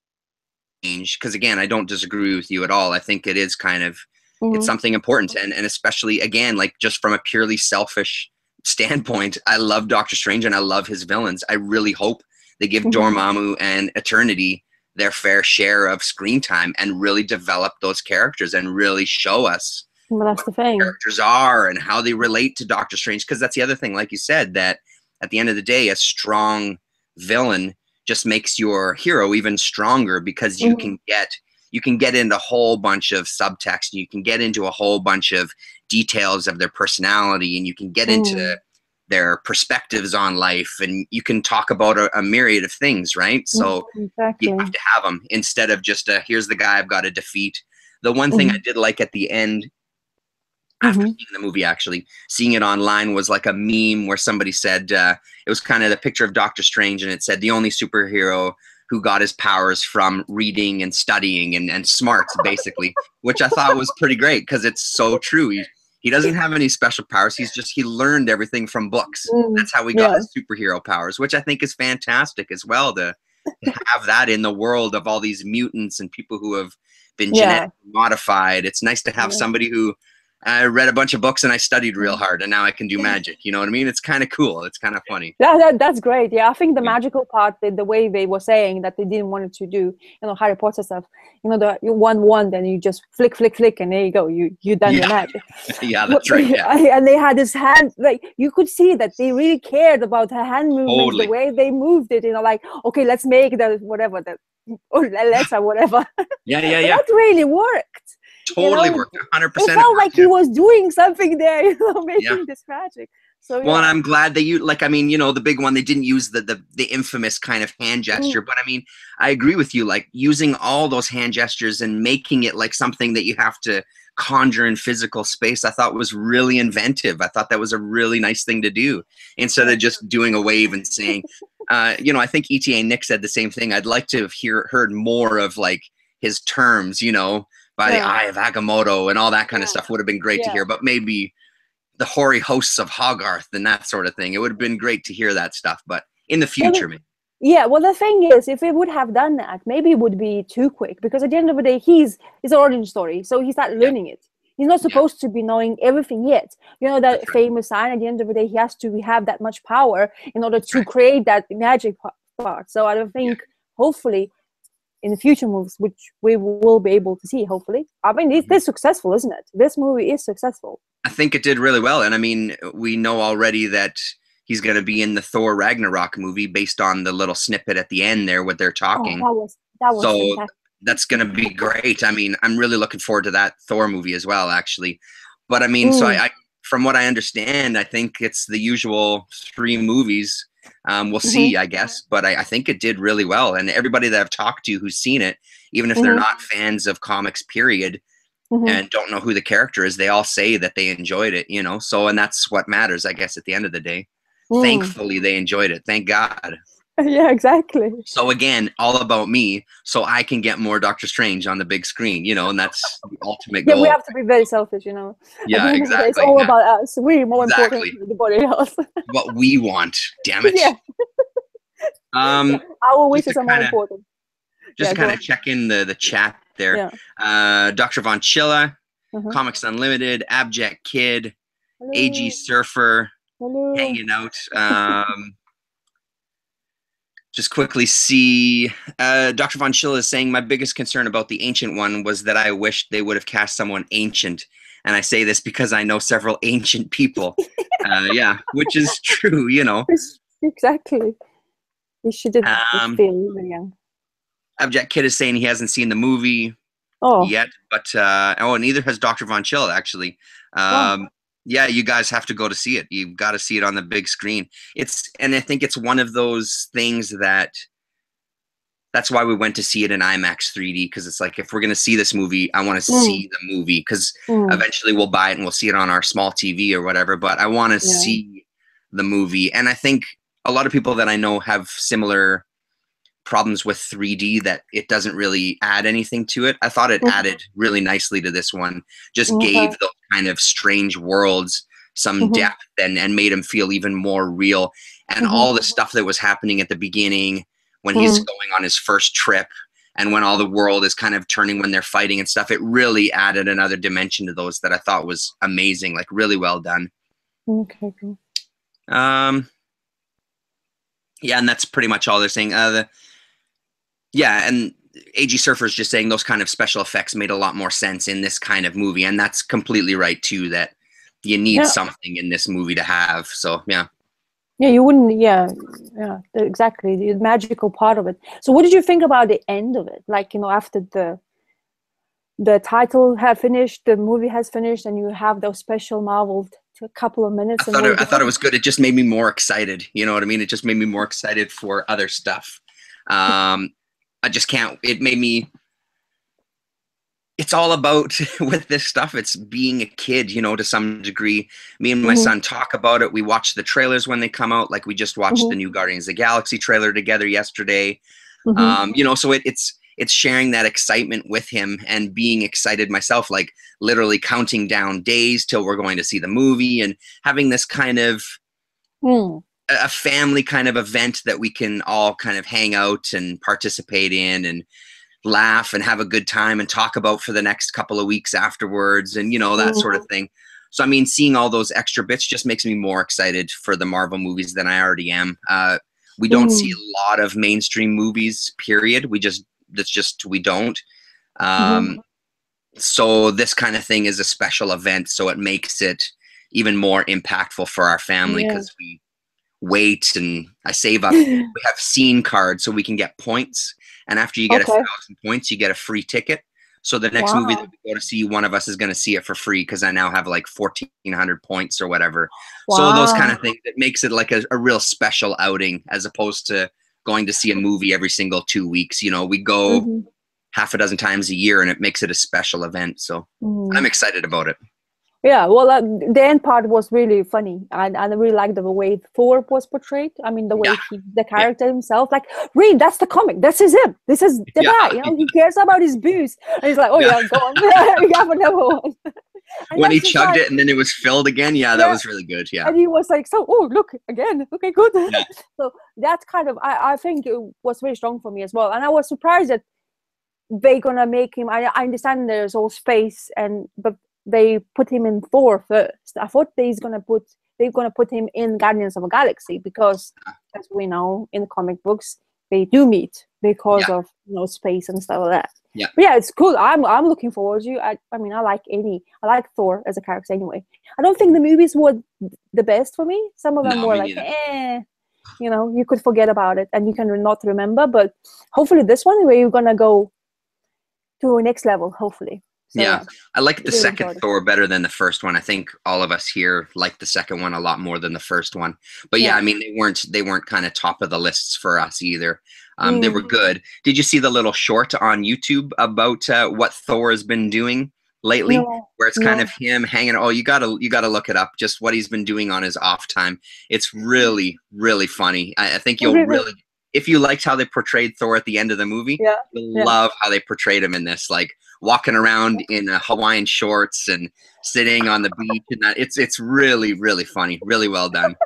A: change, because again, I don't disagree with you at all. I think it is kind of, it's something important. And especially, again, like just from a purely selfish standpoint, I love Doctor Strange and I love his villains. I really hope they give Dormammu and Eternity their fair share of screen time and really develop those characters and really show us
B: what the
A: characters are and how they relate to Doctor Strange. Because that's the other thing, like you said, that at the end of the day, a strong villain just makes your hero even stronger, because you can get into a whole bunch of subtext, and you can get into a whole bunch of details of their personality, and you can get into their perspectives on life, and you can talk about a myriad of things, right? So you have to have them instead of just here's the guy I've got to defeat. The one thing I did like at the end, after seeing the movie, actually seeing it online, was like a meme where somebody said, it was kind of the picture of Doctor Strange, and it said the only superhero who got his powers from reading and studying and smarts, basically, which I thought was pretty great, because it's so true. He doesn't have any special powers. He learned everything from books. That's how he got his superhero powers, which I think is fantastic as well, to have that in the world of all these mutants and people who have been genetically modified. It's nice to have somebody who, I read a bunch of books and I studied real hard, and now I can do magic. You know what I mean? It's kind of cool. It's kind of funny.
B: That's great. Yeah, I think the magical part, the way they were saying that they didn't want it to do, Harry Potter stuff. You one, then you just flick, and there you go. You done your magic.
A: Yeah, that's right. Yeah.
B: And they had this hand, like you could see that they really cared about her hand movements, the way they moved it. Like, okay, let's make the whatever or letter, whatever.
A: Yeah.
B: That really worked.
A: Totally worked, 100%.
B: It felt like he was doing something there, making this magic. So
A: well, and I'm glad that the big one, they didn't use the infamous kind of hand gesture, but I mean, I agree with you, like using all those hand gestures and making it like something that you have to conjure in physical space, I thought was really inventive. I thought that was a really nice thing to do, instead of just doing a wave and saying, I think ETA Nick said the same thing. I'd like to have heard more of like his terms, by the Eye of Agamotto and all that kind of stuff would have been great to hear, but maybe the hoary hosts of Hogarth and that sort of thing. It would have been great to hear that stuff, but in the future, maybe.
B: Yeah, well, the thing is, if it would have done that, maybe it would be too quick, because at the end of the day, it's an origin story, so he's not learning it. He's not supposed to be knowing everything yet. That famous sign, at the end of the day, he has to have that much power in order to create that magic part. So I don't think, hopefully, in the future movies, which we will be able to see, hopefully. I mean, it's successful, isn't it? This movie is successful.
A: I think it did really well. And I mean, we know already that he's going to be in the Thor Ragnarok movie based on the little snippet at the end there, what they're talking.
B: That was
A: so
B: fantastic.
A: That's going to be great. I mean, I'm really looking forward to that Thor movie as well, actually. But I mean, so I from what I understand, I think it's the usual 3 movies. We'll see, I guess, but I think it did really well. And everybody that I've talked to who's seen it, even if they're not fans of comics, period, and don't know who the character is, they all say that they enjoyed it, So, and that's what matters, I guess, at the end of the day. Thankfully, they enjoyed it. Thank God.
B: Yeah, exactly.
A: So again, all about me, so I can get more Doctor Strange on the big screen, and that's the ultimate goal.
B: Yeah, we have to be very selfish,
A: Yeah, exactly.
B: It's all about us. We're more important than anybody else.
A: What we want, damn it.
B: Yeah. Our wishes are more important.
A: Just to kind of check in the chat there.
B: Yeah.
A: Dr. Von Chilla, Comics Unlimited, Abject Kid,
B: Hello.
A: AG Surfer,
B: Hello.
A: hanging out. Just quickly see, Dr. Von Chilla is saying, my biggest concern about the Ancient One was that I wished they would have cast someone ancient. And I say this because I know several ancient people. Which is true,
B: Exactly. You should have feel really young.
A: Abject Kid is saying he hasn't seen the movie yet, but neither has Dr. Von Chilla, actually. Yeah, you guys have to go to see it. You've got to see it on the big screen. And I think it's one of those things that's why we went to see it in IMAX 3D, because it's like, if we're going to see this movie, I want to see the movie, because eventually we'll buy it and we'll see it on our small TV or whatever, but I want to see the movie. And I think a lot of people that I know have similar problems with 3D that it doesn't really add anything to it. I thought it added really nicely to this one. Just gave those kind of strange worlds some depth and made them feel even more real. And all the stuff that was happening at the beginning when he's going on his first trip and when all the world is kind of turning when they're fighting and stuff, it really added another dimension to those that I thought was amazing, like really well done.
B: Okay, cool.
A: Yeah, and that's pretty much all they're saying. Yeah, and AG Surfer's just saying those kind of special effects made a lot more sense in this kind of movie, and that's completely right too, that you need something in this movie to have. So yeah.
B: Yeah, you wouldn't. Yeah, exactly. The magical part of it. So, what did you think about the end of it? Like, after the title had finished, the movie has finished, and you have those special Marvel a couple of minutes.
A: I thought it was good. It just made me more excited. You know what I mean? It just made me more excited for other stuff. I just can't. It made me. It's all about, with this stuff, it's being a kid, to some degree. Me and my son talk about it. We watch the trailers when they come out. Like we just watched the new Guardians of the Galaxy trailer together yesterday. So it's sharing that excitement with him and being excited myself, like literally counting down days till we're going to see the movie and having this kind of a family kind of event that we can all kind of hang out and participate in and laugh and have a good time and talk about for the next couple of weeks afterwards and that sort of thing. So I mean, seeing all those extra bits just makes me more excited for the Marvel movies than I already am. We don't see a lot of mainstream movies, period. We don't. So this kind of thing is a special event, so it makes it even more impactful for our family because we wait and I save up. We have scene cards so we can get points. And after you get 1,000 points, you get a free ticket. So the next movie that we go to see, one of us is going to see it for free because I now have like 1,400 points or whatever. So those kind of things, it makes it like a real special outing as opposed to going to see a movie every single 2 weeks. We go half a dozen times a year and it makes it a special event. So I'm excited about it.
B: Yeah, well, the end part was really funny, and I really liked the way Thor was portrayed. I mean, the way the character himself, like, Reed, that's the comic. This is him. This is the guy. He cares about his booze, and he's like, oh yeah, go on, we have another one.
A: When he chugged it and then it was filled again, that was really good. Yeah,
B: and he was like, so, oh look again, okay, good. Yeah. So that's kind of, I think it was very strong for me as well, and I was surprised that they're gonna make him. I understand there's all space, but they put him in Thor first. I thought they're gonna put him in Guardians of the Galaxy because, as we know in the comic books, they do meet because of space and stuff like that.
A: Yeah,
B: but yeah, it's cool. I'm looking forward to. I mean, I like Thor as a character anyway. I don't think the movies were the best for me. Some of them were like, you could forget about it and you can not remember. But hopefully, this one where you're gonna go to a next level. Hopefully. So,
A: I like the second Thor better than the first one. I think all of us here like the second one a lot more than the first one. But I mean, they weren't kind of top of the lists for us either. They were good. Did you see the little short on YouTube about what Thor has been doing lately? Where it's kind of him hanging. Oh, you gotta look it up. Just what he's been doing on his off time. It's really, really funny. I think you'll really, if you liked how they portrayed Thor at the end of the movie, you'll love how they portrayed him in this. Like, walking around in Hawaiian shorts and sitting on the beach, and it's really, really funny, really well done.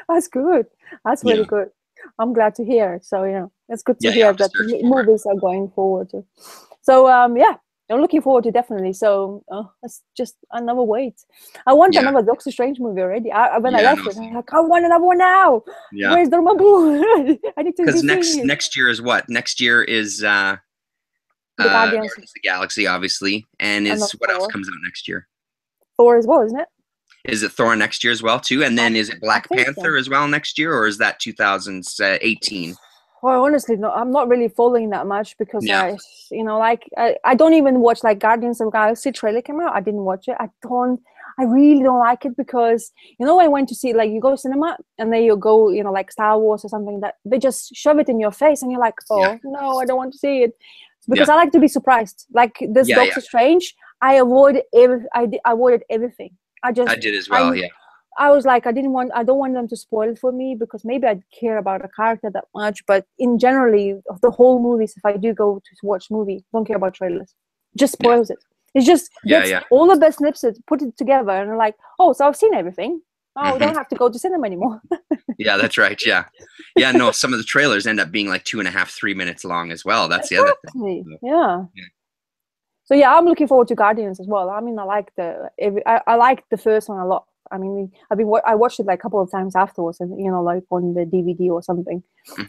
B: That's good. That's really good. I'm glad to hear. So it's good to hear that movies are going forward. So I'm looking forward to definitely. So it's just another wait. I want another Doctor Strange movie already. When I left it, I'm like, I want another one now.
A: Yeah.
B: Where's Dormammu? I need to.
A: Because next year is what? Next year is.
B: The
A: Guardians of the Galaxy, obviously, and what else comes out next year?
B: Thor as well, isn't it?
A: Is it Thor next year as well too? And then is it Black Panther as well next year, or is that 2018?
B: Well, honestly, no, I'm not really following that much because I don't even watch like Guardians of the Galaxy trailer came out. I didn't watch it. I really don't like it because I went to see, like, you go to cinema and then you go like Star Wars or something that they just shove it in your face and you're like, no, I don't want to see it. Because I like to be surprised. Like this Doctor Strange, I avoided everything. I did as well. I was like, I don't want them to spoil it for me, because maybe I care about a character that much. But in generally, of the whole movies, if I do go to watch movie, don't care about trailers. Just spoils it. It just gets all the best snippets, put it together, and I'm like, oh, so I've seen everything. Oh, we don't have to go to cinema anymore.
A: Yeah, that's right. Yeah. Yeah, no, some of the trailers end up being like 2.5, 3 minutes long as well. That's the other thing.
B: Yeah. So yeah, I'm looking forward to Guardians as well. I mean, I like the first one a lot. I mean, I watched it like a couple of times afterwards, and like on the DVD or something,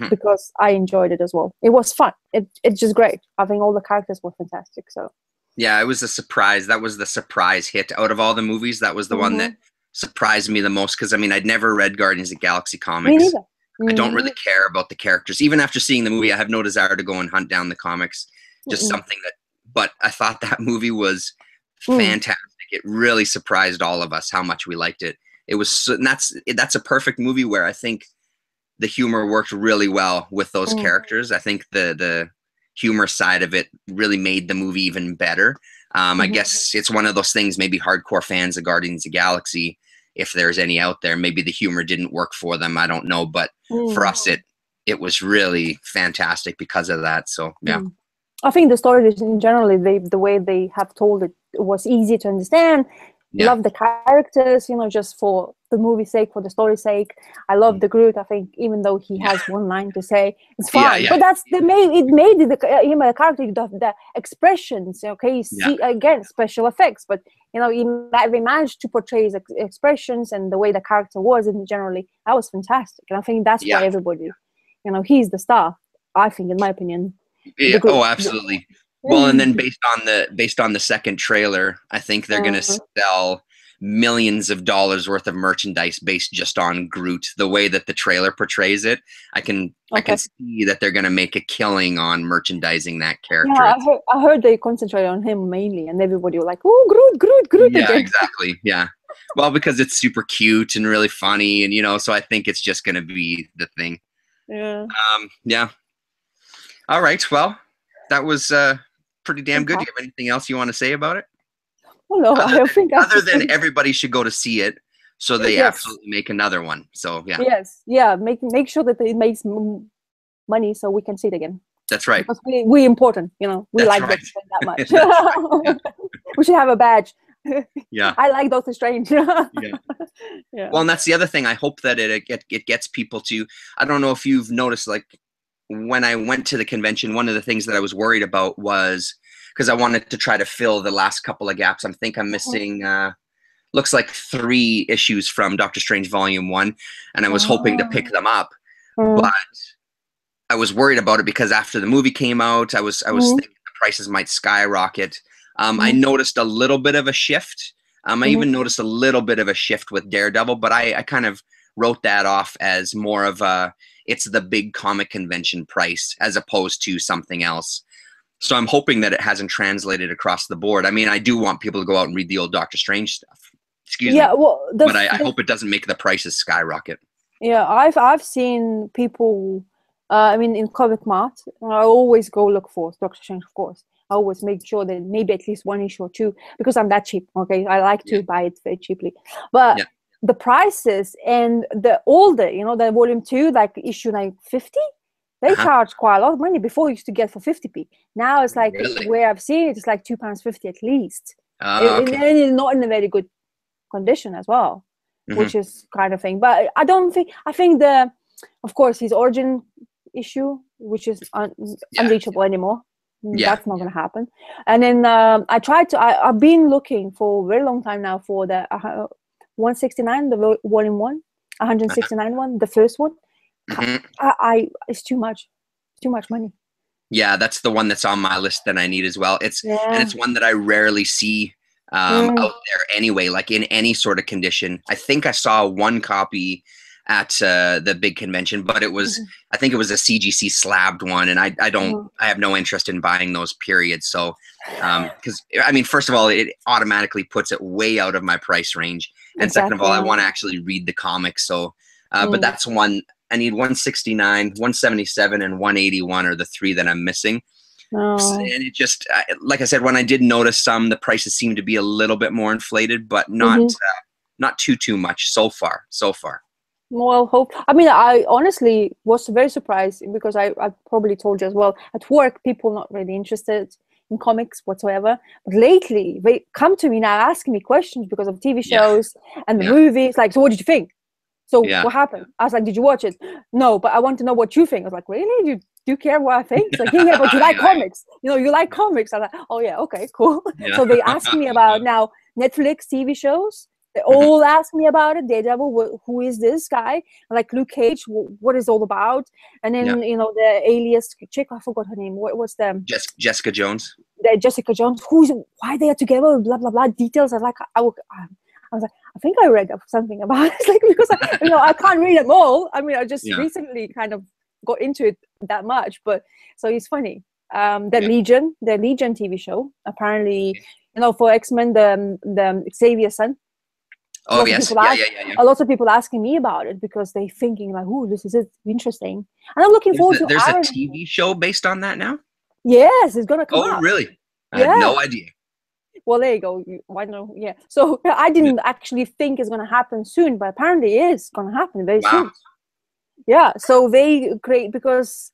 B: because I enjoyed it as well. It was fun. It's just great. I think all the characters were fantastic. So
A: yeah, it was a surprise. That was the surprise hit out of all the movies. That was the one that surprised me the most, because I mean, I'd never read Guardians of the Galaxy comics.
B: Me neither.
A: I don't really care about the characters. Even after seeing the movie, I have no desire to go and hunt down the comics. Just something that. But I thought that movie was fantastic. It really surprised all of us how much we liked it. It was, and that's a perfect movie where I think the humor worked really well with those characters. I think the humor side of it really made the movie even better. I guess it's one of those things, maybe hardcore fans of Guardians of the Galaxy, if there's any out there, maybe the humor didn't work for them. I don't know. But for us, it was really fantastic because of that. So, yeah.
B: I think the story in general, the way they have told it was easy to understand. Love the characters, just for the movie's sake, for the story's sake. I love the Groot. I think even though he has one line to say, it's fine. But it made him a character. The expressions, okay, see again special effects, but they managed to portray his expressions and the way the character was, and generally that was fantastic. And I think that's why everybody, he's the star. I think, in my opinion.
A: Yeah, oh, absolutely. Well, and then based on the second trailer, I think they're going to sell millions of dollars worth of merchandise based just on Groot. The way that the trailer portrays it, I can see that they're going to make a killing on merchandising that character.
B: Yeah, I heard they concentrate on him mainly, and everybody was like, "Oh, Groot!"
A: Yeah,
B: again.
A: Exactly. Yeah. Well, because it's super cute and really funny, and so I think it's just going to be the thing.
B: Yeah.
A: Yeah. All right. Well, that was pretty damn good. Do you have anything else you want to say about it?
B: Well, no,
A: other than everybody should go to see it, so they absolutely make another one. So yeah.
B: Yes. Yeah. Make sure that it makes money so we can see it again.
A: That's right.
B: Because we important. We like that much. We should have a badge.
A: Yeah.
B: I like Doctor Strange. Yeah.
A: Well, and that's the other thing. I hope that it gets people to. I don't know if you've noticed, like, when I went to the convention, one of the things that I was worried about was, because I wanted to try to fill the last couple of gaps. I think I'm missing, looks like 3 issues from Doctor Strange Volume 1, and I was hoping to pick them up, but I was worried about it because after the movie came out, I was thinking the prices might skyrocket. I noticed a little bit of a shift. I even noticed a little bit of a shift with Daredevil, but I kind of wrote that off as more of it's the big comic convention price as opposed to something else. So I'm hoping that it hasn't translated across the board. I mean, I do want people to go out and read the old Doctor Strange stuff. Excuse me.
B: Well,
A: but I hope it doesn't make the prices skyrocket.
B: Yeah, I've seen people. I mean, in Comic Mart, I always go look for Doctor Strange, of course. I always make sure that maybe at least 1 issue or 2, because I'm that cheap. Okay, I like to buy it very cheaply, but. The prices and the older, the volume 2, like issue like 50, they charge quite a lot of money. Before, you used to get for 50p. Now it's like, where I've seen it, it's like £2.50 at least. And it's not in a very good condition as well, which is kind of thing. But I think of course, his origin issue, which is unreachable anymore. That's not going to happen. And then I've been looking for a very long time now for the 169, the volume 1, 169 one, the first one. It's too much. It's too much money.
A: Yeah, that's the one that's on my list that I need as well. And it's one that I rarely see out there anyway, like in any sort of condition. I think I saw one copy at the big convention, but it was I think it was a CGC slabbed one, and I have no interest in buying those, period. So because I mean, first of all, it automatically puts it way out of my price range, and second of all, I want to actually read the comics. So but that's one. I need 169, 177, and 181 are the 3 that I'm missing. And it just, like I said, when I did notice some, the prices seem to be a little bit more inflated, but not not too much so far.
B: Well, hope. I mean, I honestly was very surprised because I probably told you as well. At work, people not really interested in comics whatsoever. But lately, they come to me now asking me questions because of TV shows and the movies. Like, so what did you think? So what happened? I was like, did you watch it? No, but I want to know what you think. I was like, really? Do you care what I think? It's like, yeah, but you like comics. You know, you like comics. I'm like, oh yeah, okay, cool. So they ask me about now Netflix TV shows. They all ask me about it. Daredevil, who is this guy? Like Luke Cage, what is it all about? And then you know the Alias chick, I forgot her name. What's the
A: Jessica Jones?
B: Jessica Jones. Why they are together? Blah blah blah. Details. I was like, I was like, I think I read something about it. Like because I can't read them all. I mean, I just recently kind of got into it that much. But so it's funny. The Legion TV show. Apparently, you know, for X-Men, the Xavier's son.
A: Oh yes,
B: a lot of people asking me about it because they thinking like, "Oh, this is interesting," and I'm looking forward to.
A: There's a TV show based on that now.
B: Yes, it's gonna come out.
A: Oh, really? I had no idea.
B: Well, there you go. Why no? Yeah. So I didn't actually think it's gonna happen soon, but apparently it is gonna happen very soon. Yeah. So they create because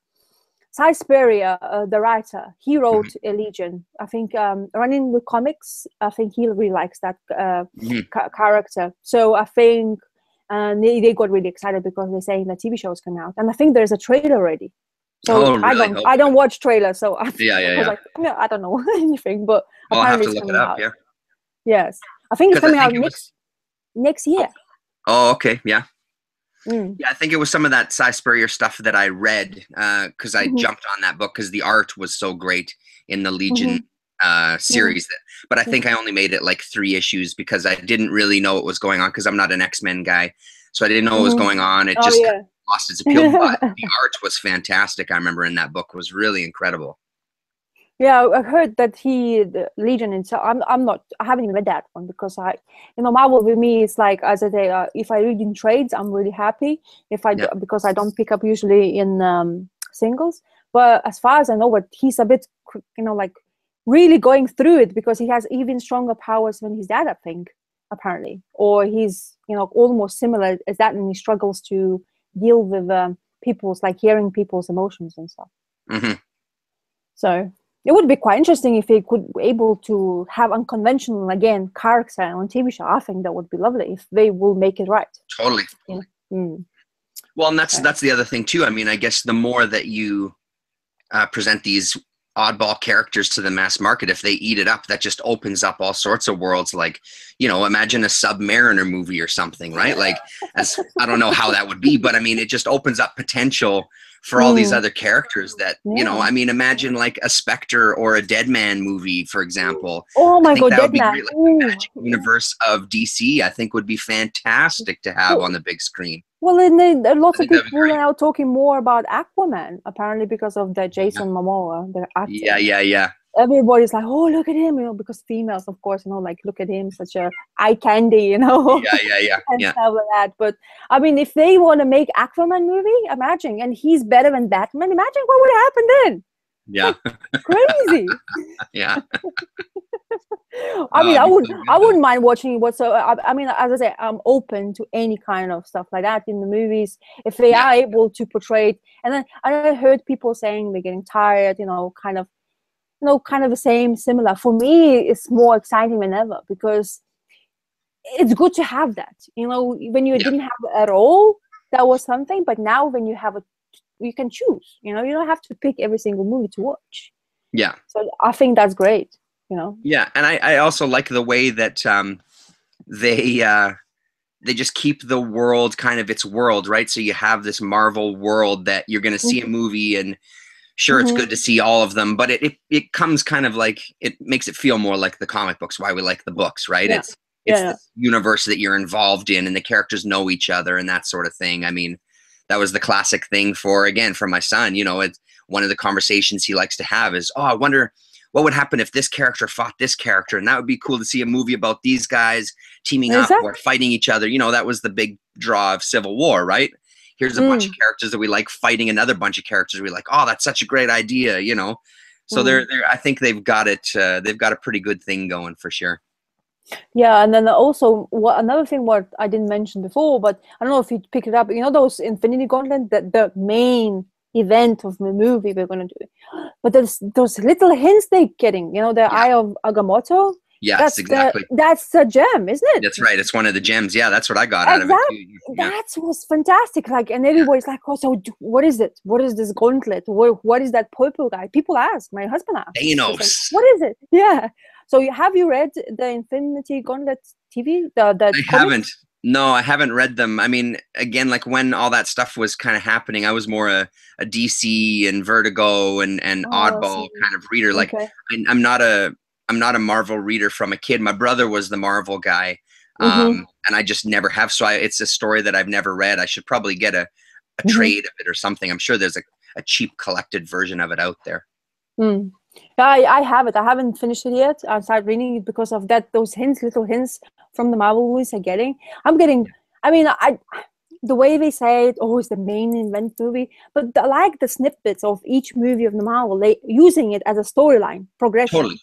B: Cy Spurrier, the writer, he wrote a Legion. I think running with comics, I think he really likes that character. So I think they got really excited because they're saying the TV show is coming out, and I think there's a trailer already. So I don't watch trailers, so I was like, no, I don't know anything, but apparently it's coming out. Yes, I think it's coming out next year.
A: Oh, okay, yeah. Yeah, I think it was some of that Cy Spurrier stuff that I read because I jumped on that book because the art was so great in the Legion series. But I think I only made it like 3 issues because I didn't really know what was going on because I'm not an X-Men guy. So I didn't know what was going on. It just kind of lost its appeal. But the art was fantastic. I remember in that book was really incredible.
B: Yeah, I heard that the Legion itself. I haven't even read that one because Marvel with me is like, as I say, if I read in trades, I'm really happy. Because I don't pick up usually in singles. But as far as I know, but he's a bit, like really going through it because he has even stronger powers than his dad, I think, apparently, or he's almost similar as that, and he struggles to deal with hearing people's emotions and stuff. So. It would be quite interesting if they could be able to have unconventional character on TV show. I think that would be lovely if they will make it right.
A: Totally. Well, and that's the other thing too. I mean, I guess the more that you present these oddball characters to the mass market, if they eat it up, that just opens up all sorts of worlds. Like, imagine a Submariner movie or something, right? Like, I don't know how that would be, but I mean, it just opens up potential for all these other characters that, I mean, imagine like a Spectre or a Deadman movie, for example.
B: Oh my God, Deadman.
A: Like the magic universe of DC, I think would be fantastic to have on the big screen.
B: Well, and then lots of people are now talking more about Aquaman, apparently because of the Jason Momoa, the actor.
A: Yeah.
B: Everybody's like, oh, look at him, because females, of course, like, look at him, such a eye candy,
A: Yeah.
B: and stuff like that. But I mean, if they want to make Aquaman movie, imagine, and he's better than Batman, imagine what would happen then.
A: Yeah.
B: Like, crazy.
A: Yeah.
B: I mean, I wouldn't mind watching it whatsoever. I mean, as I say, I'm open to any kind of stuff like that in the movies if they are able to portray it. And then I heard people saying they're getting tired, kind of the same, similar. For me, it's more exciting than ever because it's good to have that. When you didn't have it at all, that was something. But now when you have it, you can choose. You don't have to pick every single movie to watch.
A: Yeah.
B: So I think that's great.
A: Yeah, and I also like the way that they just keep the world kind of its world, right? So you have this Marvel world that you're going to see a movie, and sure, it's good to see all of them, but it comes kind of like, it makes it feel more like the comic books, why we like the books, right?
B: Yeah.
A: It's the universe that you're involved in, and the characters know each other and that sort of thing. I mean, that was the classic thing for my son. It's one of the conversations he likes to have is, I wonder what would happen if this character fought this character, and that would be cool to see a movie about these guys teaming up or fighting each other. That was the big draw of Civil War, right? Here's a bunch of characters that we like fighting another bunch of characters we like. Oh, that's such a great idea, So they're I think they've got it. They've got a pretty good thing going for sure.
B: Yeah, and then also another thing what I didn't mention before, but I don't know if you pick it up. You know those Infinity Gauntlet, the main event of the movie we're gonna do. But there's those little hints they're getting. You know, the
A: Yeah.
B: Eye of Agamotto.
A: Yes, exactly.
B: That's a gem, isn't it?
A: That's right. It's one of the gems. Yeah, that's what I got out of it too. Yeah.
B: That was fantastic. Like, and everybody's like, "Oh, so what is it? What is this gauntlet? What is that purple guy?" People ask. My husband asked. He's
A: Thanos.
B: like, what is it? Yeah. So have you read the Infinity Gauntlet TV?
A: I
B: comics?
A: haven't. No, I haven't read them. I mean, again, like when all that stuff was kind of happening, I was more a DC and Vertigo and oddball kind of reader. Like
B: Okay.
A: I'm not a Marvel reader from a kid. My brother was the Marvel guy, and I just never have. So it's a story that I've never read. I should probably get a trade of it or something. I'm sure there's a cheap collected version of it out there.
B: Mm. I have it. I haven't finished it yet. I started reading it because of that. Those little hints from the Marvel movies I'm getting. I mean, the way they say it, it's the main event movie, but I like the snippets of each movie of the Marvel. They using it as a storyline progression
A: Totally.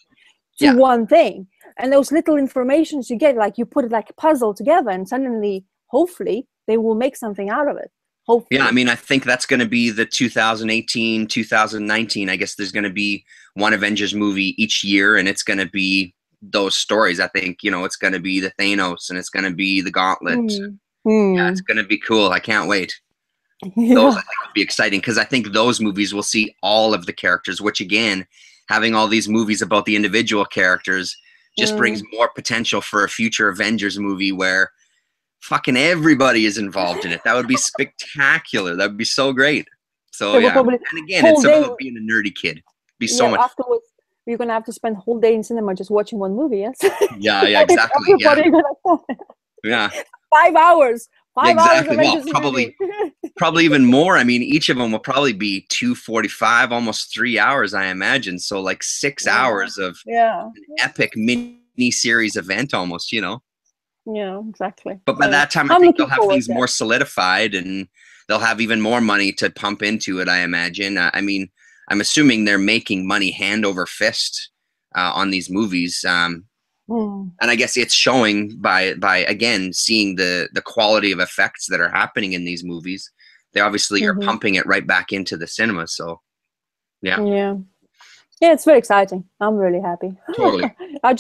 B: to
A: Yeah.
B: one thing, and those little informations you get, like you put it like a puzzle together, and suddenly, hopefully, they will make something out of it. Hopefully.
A: Yeah, I mean, I think that's going to be the 2018, 2019. I guess there's going to be one Avengers movie each year, and it's going to be those stories. I think, it's going to be the Thanos, and it's going to be the Gauntlet. Yeah, it's going to be cool. I can't wait.
B: Yeah.
A: Those I think will be exciting because I think those movies will see all of the characters, which again, having all these movies about the individual characters just brings more potential for a future Avengers movie where fucking everybody is involved in it. That would be spectacular. That would be so great. So
B: They will
A: yeah,
B: probably
A: and again, it's about being a nerdy kid. It'd be so much.
B: Afterwards, you're gonna have to spend a whole day in cinema just watching one movie. Yes.
A: Yeah, exactly. Yeah.
B: Everybody gonna
A: Yeah.
B: 5 hours. 5
A: Exactly.
B: hours.
A: Well,
B: Avengers movie.
A: probably even more. I mean, each of them will probably be 2:45, almost 3 hours, I imagine. So like 6 hours of an epic mini series event almost,
B: Yeah, exactly.
A: But by that time, I think they'll have things more solidified and they'll have even more money to pump into it, I imagine. I mean, I'm assuming they're making money hand over fist on these movies. And I guess it's showing by again, seeing the quality of effects that are happening in these movies. They obviously are pumping it right back into the cinema. So, yeah.
B: Yeah, it's very exciting. I'm really happy.
A: Totally.
B: I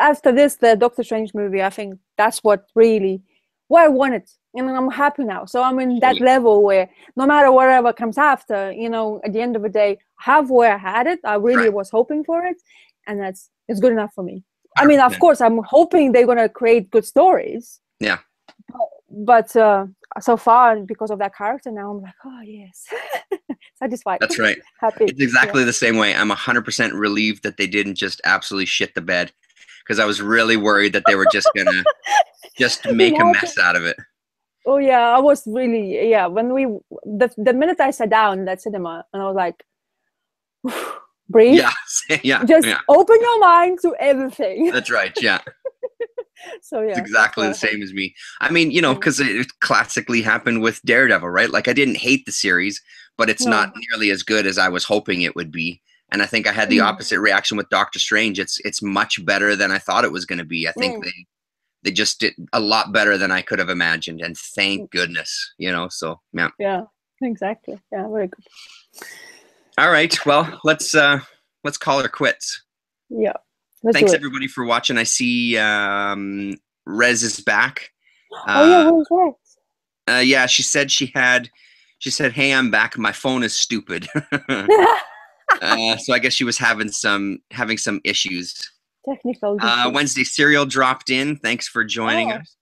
B: after this, the Doctor Strange movie, I think that's what really, where I wanted. And I'm happy now. So I'm in that level where no matter whatever comes after, at the end of the day, have where I had it. I really was hoping for it. And it's good enough for me. I mean, of course, I'm hoping they're going to create good stories.
A: Yeah.
B: But so far, because of that character, now I'm like, oh, yes. Satisfied.
A: That's right.
B: Happy.
A: It's exactly the same way. I'm 100% relieved that they didn't just absolutely shit the bed because I was really worried that they were just going to just make a mess out of it.
B: Oh, yeah. I was really, when the minute I sat down in that cinema and I was like, breathe.
A: Yeah.
B: Just open your mind to everything.
A: That's right. Yeah.
B: So yeah,
A: it's exactly the same as me. I mean, because it classically happened with Daredevil, right? Like I didn't hate the series, but it's not nearly as good as I was hoping it would be. And I think I had the opposite reaction with Doctor Strange. It's much better than I thought it was going to be. I think they just did a lot better than I could have imagined, and thank goodness, So yeah.
B: Yeah, exactly. Yeah, very good.
A: All right, well, let's call it quits.
B: Yeah.
A: Thanks everybody for watching. I see Rez is back.
B: Where's Rez?
A: Yeah, she said, "Hey, I'm back. My phone is stupid." So I guess she was having some issues.
B: Technical issues.
A: Wednesday Serial dropped in. Thanks for joining us.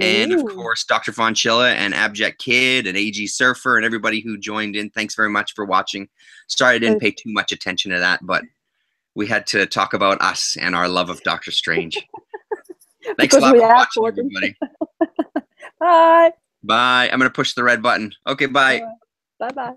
A: And of course, Dr. Von Chilla and Abject Kid and AG Surfer and everybody who joined in. Thanks very much for watching. Sorry I didn't pay too much attention to that, but we had to talk about us and our love of Doctor Strange. Thanks a lot for watching, everybody.
B: Bye.
A: Bye. I'm going to push the red button. Okay, bye.
B: Bye-bye.